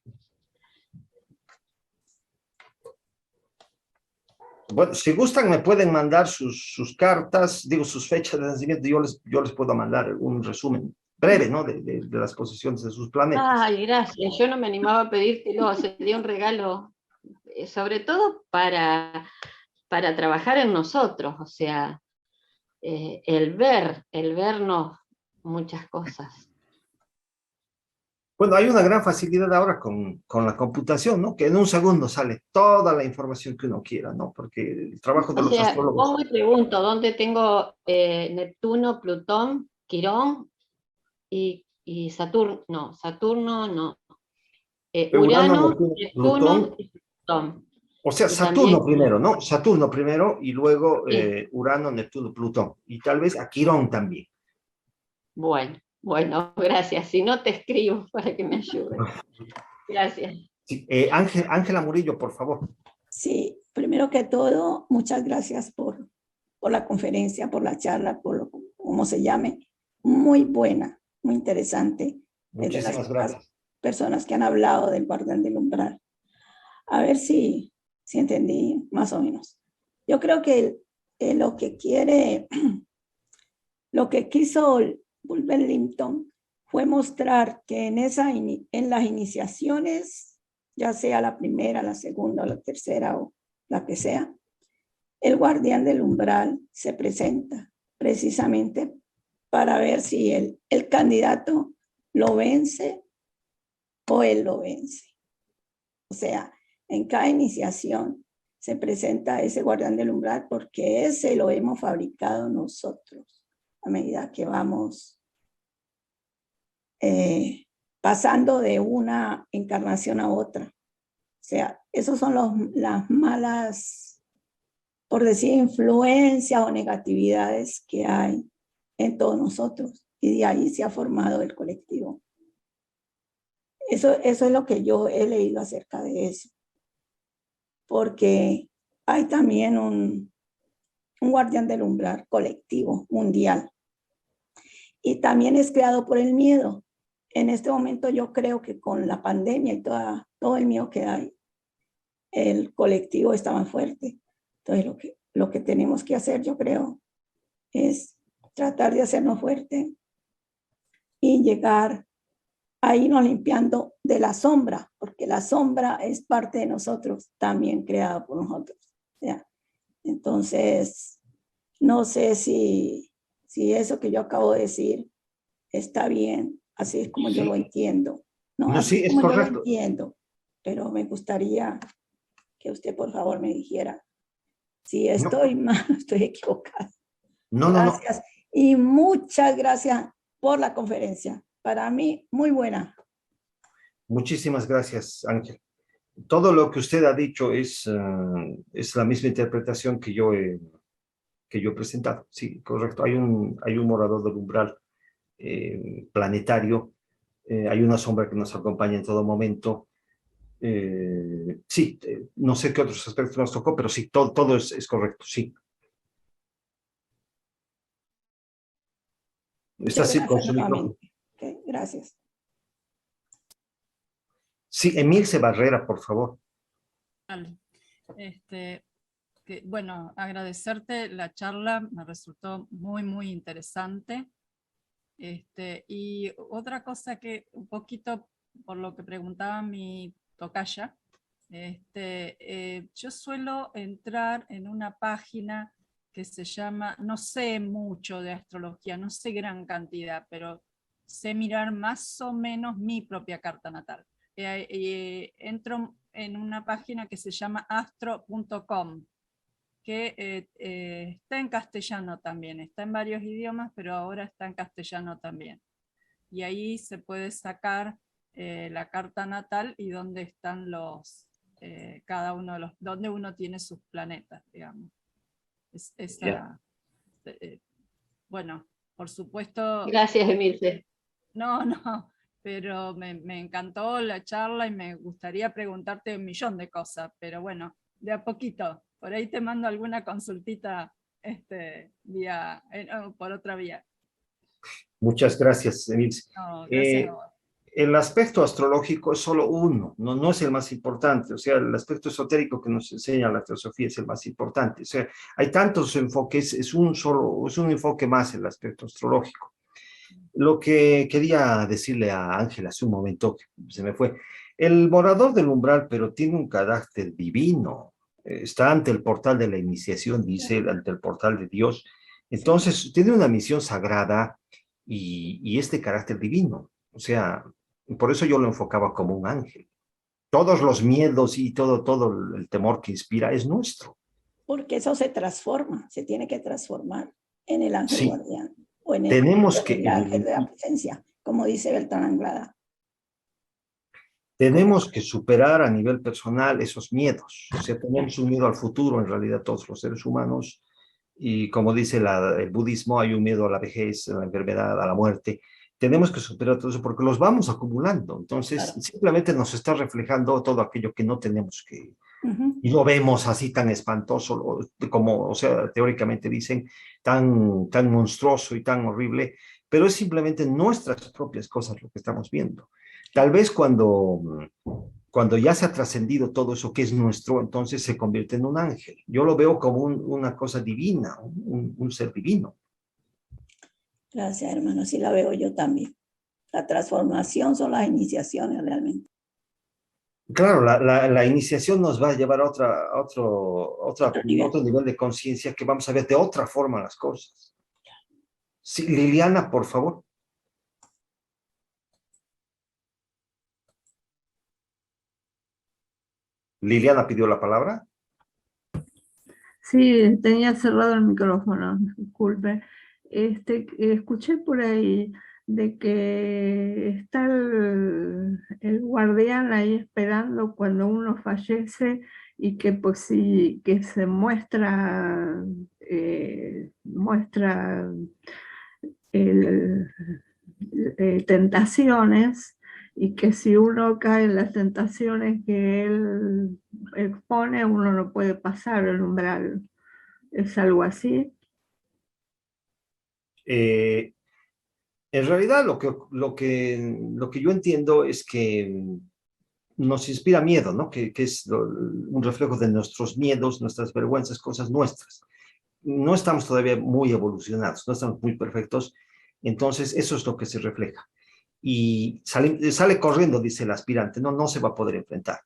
Bueno, si gustan, me pueden mandar sus cartas, digo, sus fechas de nacimiento. Yo les puedo mandar un resumen breve, ¿no? De las posiciones de sus planetas. Ay, gracias. Yo no me animaba a pedírtelo, sería un regalo, sobre todo para trabajar en nosotros, o sea, el vernos muchas cosas. Bueno, hay una gran facilidad ahora con la computación, ¿no? Que en un segundo sale toda la información que uno quiera, ¿no? Porque el trabajo de O los sea, astrólogos... vos me pregunto, ¿dónde tengo Neptuno, Plutón, Quirón y Saturno? No, Saturno no. Urano, Urano, Neptuno, Neptuno Plutón. y Plutón. O sea, Y también Saturno primero, ¿no? Saturno primero y luego Urano, Neptuno, Plutón. Y tal vez a Quirón también. Bueno, gracias. Si no, te escribo para que me ayudes. Gracias. Sí, Ángela Murillo, por favor. Sí, primero que todo, muchas gracias por la conferencia, por la charla, como se llame. Muy buena, muy interesante. Muchísimas gracias. Personas que han hablado del guardián del umbral. A ver si entendí más o menos. Yo creo que lo que quiso Bulwer Lytton fue mostrar que en las iniciaciones, ya sea la primera, la segunda, la tercera o la que sea, el guardián del umbral se presenta precisamente para ver si el candidato lo vence o él lo vence. O sea, en cada iniciación se presenta ese guardián del umbral porque ese lo hemos fabricado nosotros a medida que vamos pasando de una encarnación a otra. O sea, esos son las malas, por decir, influencias o negatividades que hay en todos nosotros. Y de ahí se ha formado el colectivo. Eso es lo que yo he leído acerca de eso. Porque hay también un guardián del umbral colectivo, mundial. Y también es creado por el miedo. En este momento yo creo que con la pandemia y todo el miedo que hay, el colectivo está más fuerte. Entonces lo que tenemos que hacer, yo creo, es tratar de hacernos fuerte y llegar a irnos limpiando de la sombra, porque la sombra es parte de nosotros, también creada por nosotros. ¿Ya? Entonces, no sé si eso que yo acabo de decir está bien, así es como yo lo entiendo. No, No, así sí, es es como yo lo correcto. entiendo, pero me gustaría que usted, por favor, me dijera si estoy mal o estoy equivocada. No, no, no. Gracias. Y muchas gracias por la conferencia. Para mí, muy buena. Muchísimas gracias, Ángel. Todo lo que usted ha dicho es la misma interpretación que yo he presentado. Sí, correcto. Hay un morador del umbral planetario. Hay una sombra que nos acompaña en todo momento. Sí, no sé qué otros aspectos nos tocó, pero sí, todo es correcto, sí. Está Muchas así con gracias su micrófono. nuevamente. Okay, gracias. Sí, Emilce Barrera, por favor. Bueno, agradecerte la charla, me resultó muy, muy interesante. Y otra cosa que un poquito por lo que preguntaba mi tocaya, yo suelo entrar en una página que se llama, no sé mucho de astrología, no sé gran cantidad, pero sé mirar más o menos mi propia carta natal. Entro en una página que se llama astro.com, que está en castellano también, está en varios idiomas, pero ahora está en castellano también. Y ahí se puede sacar la carta natal y dónde están cada uno de los, dónde uno tiene sus planetas, digamos. Bueno, por supuesto. Gracias, Emilce. No, pero me encantó la charla y me gustaría preguntarte un millón de cosas, pero bueno, de a poquito. Por ahí te mando alguna consultita por otra vía. Muchas gracias, Emilce. No, gracias a vos. El aspecto astrológico es solo uno, no es el más importante. O sea, el aspecto esotérico que nos enseña la teosofía es el más importante. O sea, hay tantos enfoques, es un enfoque más el aspecto astrológico. Lo que quería decirle a Ángela hace un momento, que se me fue, el morador del umbral, pero tiene un carácter divino. Está ante el portal de la iniciación, dice, ante el portal de Dios. Entonces, tiene una misión sagrada y este carácter divino. O sea, por eso yo lo enfocaba como un ángel. Todos los miedos y todo el temor que inspira es nuestro. Porque eso se transforma, se tiene que transformar en el ángel guardián o en el ángel de la presencia, como dice Beltrán Anglada. Tenemos que superar a nivel personal esos miedos. O sea, tenemos un miedo al futuro, en realidad, todos los seres humanos. Y como dice el budismo, hay un miedo a la vejez, a la enfermedad, a la muerte. Tenemos que superar todo eso porque los vamos acumulando. Entonces, simplemente nos está reflejando todo aquello que no tenemos que... Y lo vemos así tan espantoso, como, o sea, teóricamente dicen, tan monstruoso y tan horrible, pero es simplemente nuestras propias cosas lo que estamos viendo. Tal vez cuando ya se ha trascendido todo eso que es nuestro, entonces se convierte en un ángel. Yo lo veo como una cosa divina, un ser divino. Gracias, hermano, sí la veo yo también. La transformación son las iniciaciones realmente. Claro, la iniciación nos va a llevar a otro nivel de conciencia que vamos a ver de otra forma las cosas. Sí, Liliana, por favor. Liliana pidió la palabra. Sí, tenía cerrado el micrófono, disculpe. Escuché por ahí de que está el guardián ahí esperando cuando uno fallece y que pues sí, que se muestra tentaciones, y que si uno cae en las tentaciones que él expone, uno no puede pasar el umbral. ¿Es algo así? En realidad lo que yo entiendo es que nos inspira miedo, ¿no? Que es un reflejo de nuestros miedos, nuestras vergüenzas, cosas nuestras. No estamos todavía muy evolucionados, no estamos muy perfectos, entonces eso es lo que se refleja. Y sale corriendo, dice el aspirante, no se va a poder enfrentar.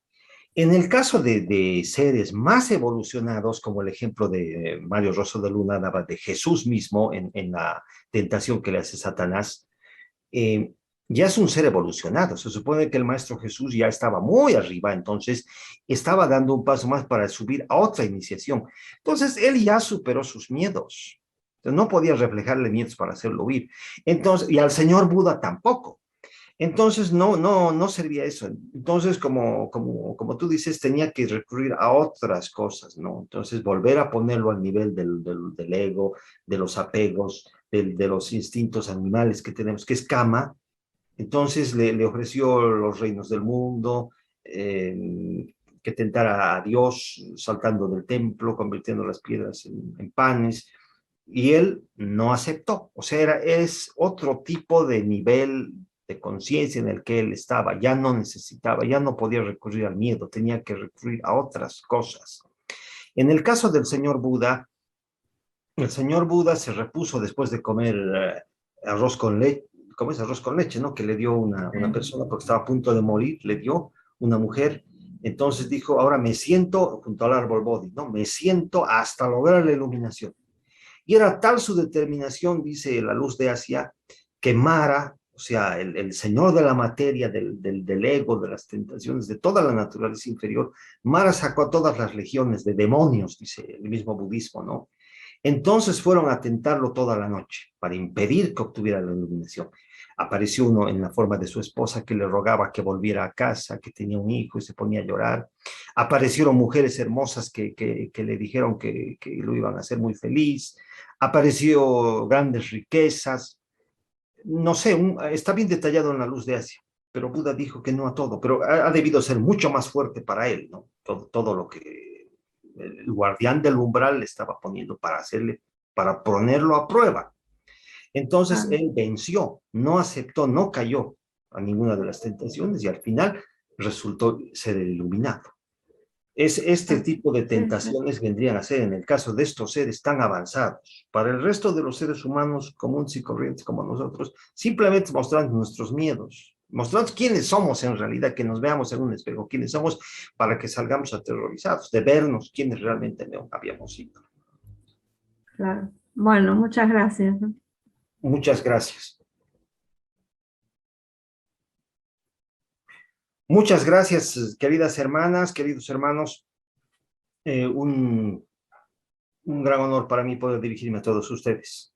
En el caso de seres más evolucionados, como el ejemplo de Mario Rosso de Luna daba de Jesús mismo en la tentación que le hace Satanás, ya es un ser evolucionado. Se supone que el Maestro Jesús ya estaba muy arriba, entonces estaba dando un paso más para subir a otra iniciación. Entonces él ya superó sus miedos. Entonces, no podía reflejarle miedos para hacerlo huir. Entonces, y al señor Buda tampoco. Entonces no servía eso. Entonces, como tú dices, tenía que recurrir a otras cosas, ¿no? Entonces, volver a ponerlo al nivel del ego, de los apegos, de los instintos animales que tenemos, que es Kama. Entonces le ofreció los reinos del mundo, que tentara a Dios saltando del templo, convirtiendo las piedras en panes, y él no aceptó. O sea, es otro tipo de nivel de conciencia en el que él estaba, ya no necesitaba, ya no podía recurrir al miedo, tenía que recurrir a otras cosas. En el caso del señor Buda, el señor Buda se repuso después de comer arroz con leche, ¿cómo es arroz con leche, no? Que le dio una persona porque estaba a punto de morir, le dio una mujer. Entonces dijo, ahora me siento junto al árbol Bodhi, ¿no? Me siento hasta lograr la iluminación. Y era tal su determinación, dice la luz de Asia, que Mara, o sea, el señor de la materia, del ego, de las tentaciones, de toda la naturaleza inferior, Mara sacó a todas las legiones de demonios, dice el mismo budismo, ¿no? Entonces fueron a tentarlo toda la noche para impedir que obtuviera la iluminación. Apareció uno en la forma de su esposa que le rogaba que volviera a casa, que tenía un hijo y se ponía a llorar. Aparecieron mujeres hermosas que le dijeron que lo iban a hacer muy feliz. Apareció grandes riquezas. No sé, está bien detallado en la luz de Asia, pero Buda dijo que no a todo, pero ha debido ser mucho más fuerte para él, ¿no? Todo lo que el guardián del umbral le estaba poniendo para ponerlo a prueba. Entonces él venció, no aceptó, no cayó a ninguna de las tentaciones y al final resultó ser el iluminado. Este tipo de tentaciones vendrían a ser, en el caso de estos seres tan avanzados, para el resto de los seres humanos comunes y corrientes como nosotros, simplemente mostrando nuestros miedos, mostrando quiénes somos en realidad, que nos veamos en un espejo, quiénes somos, para que salgamos aterrorizados, de vernos quiénes realmente habíamos sido. Claro. Bueno, muchas gracias. Muchas gracias. Muchas gracias, queridas hermanas, queridos hermanos. Un gran honor para mí poder dirigirme a todos ustedes.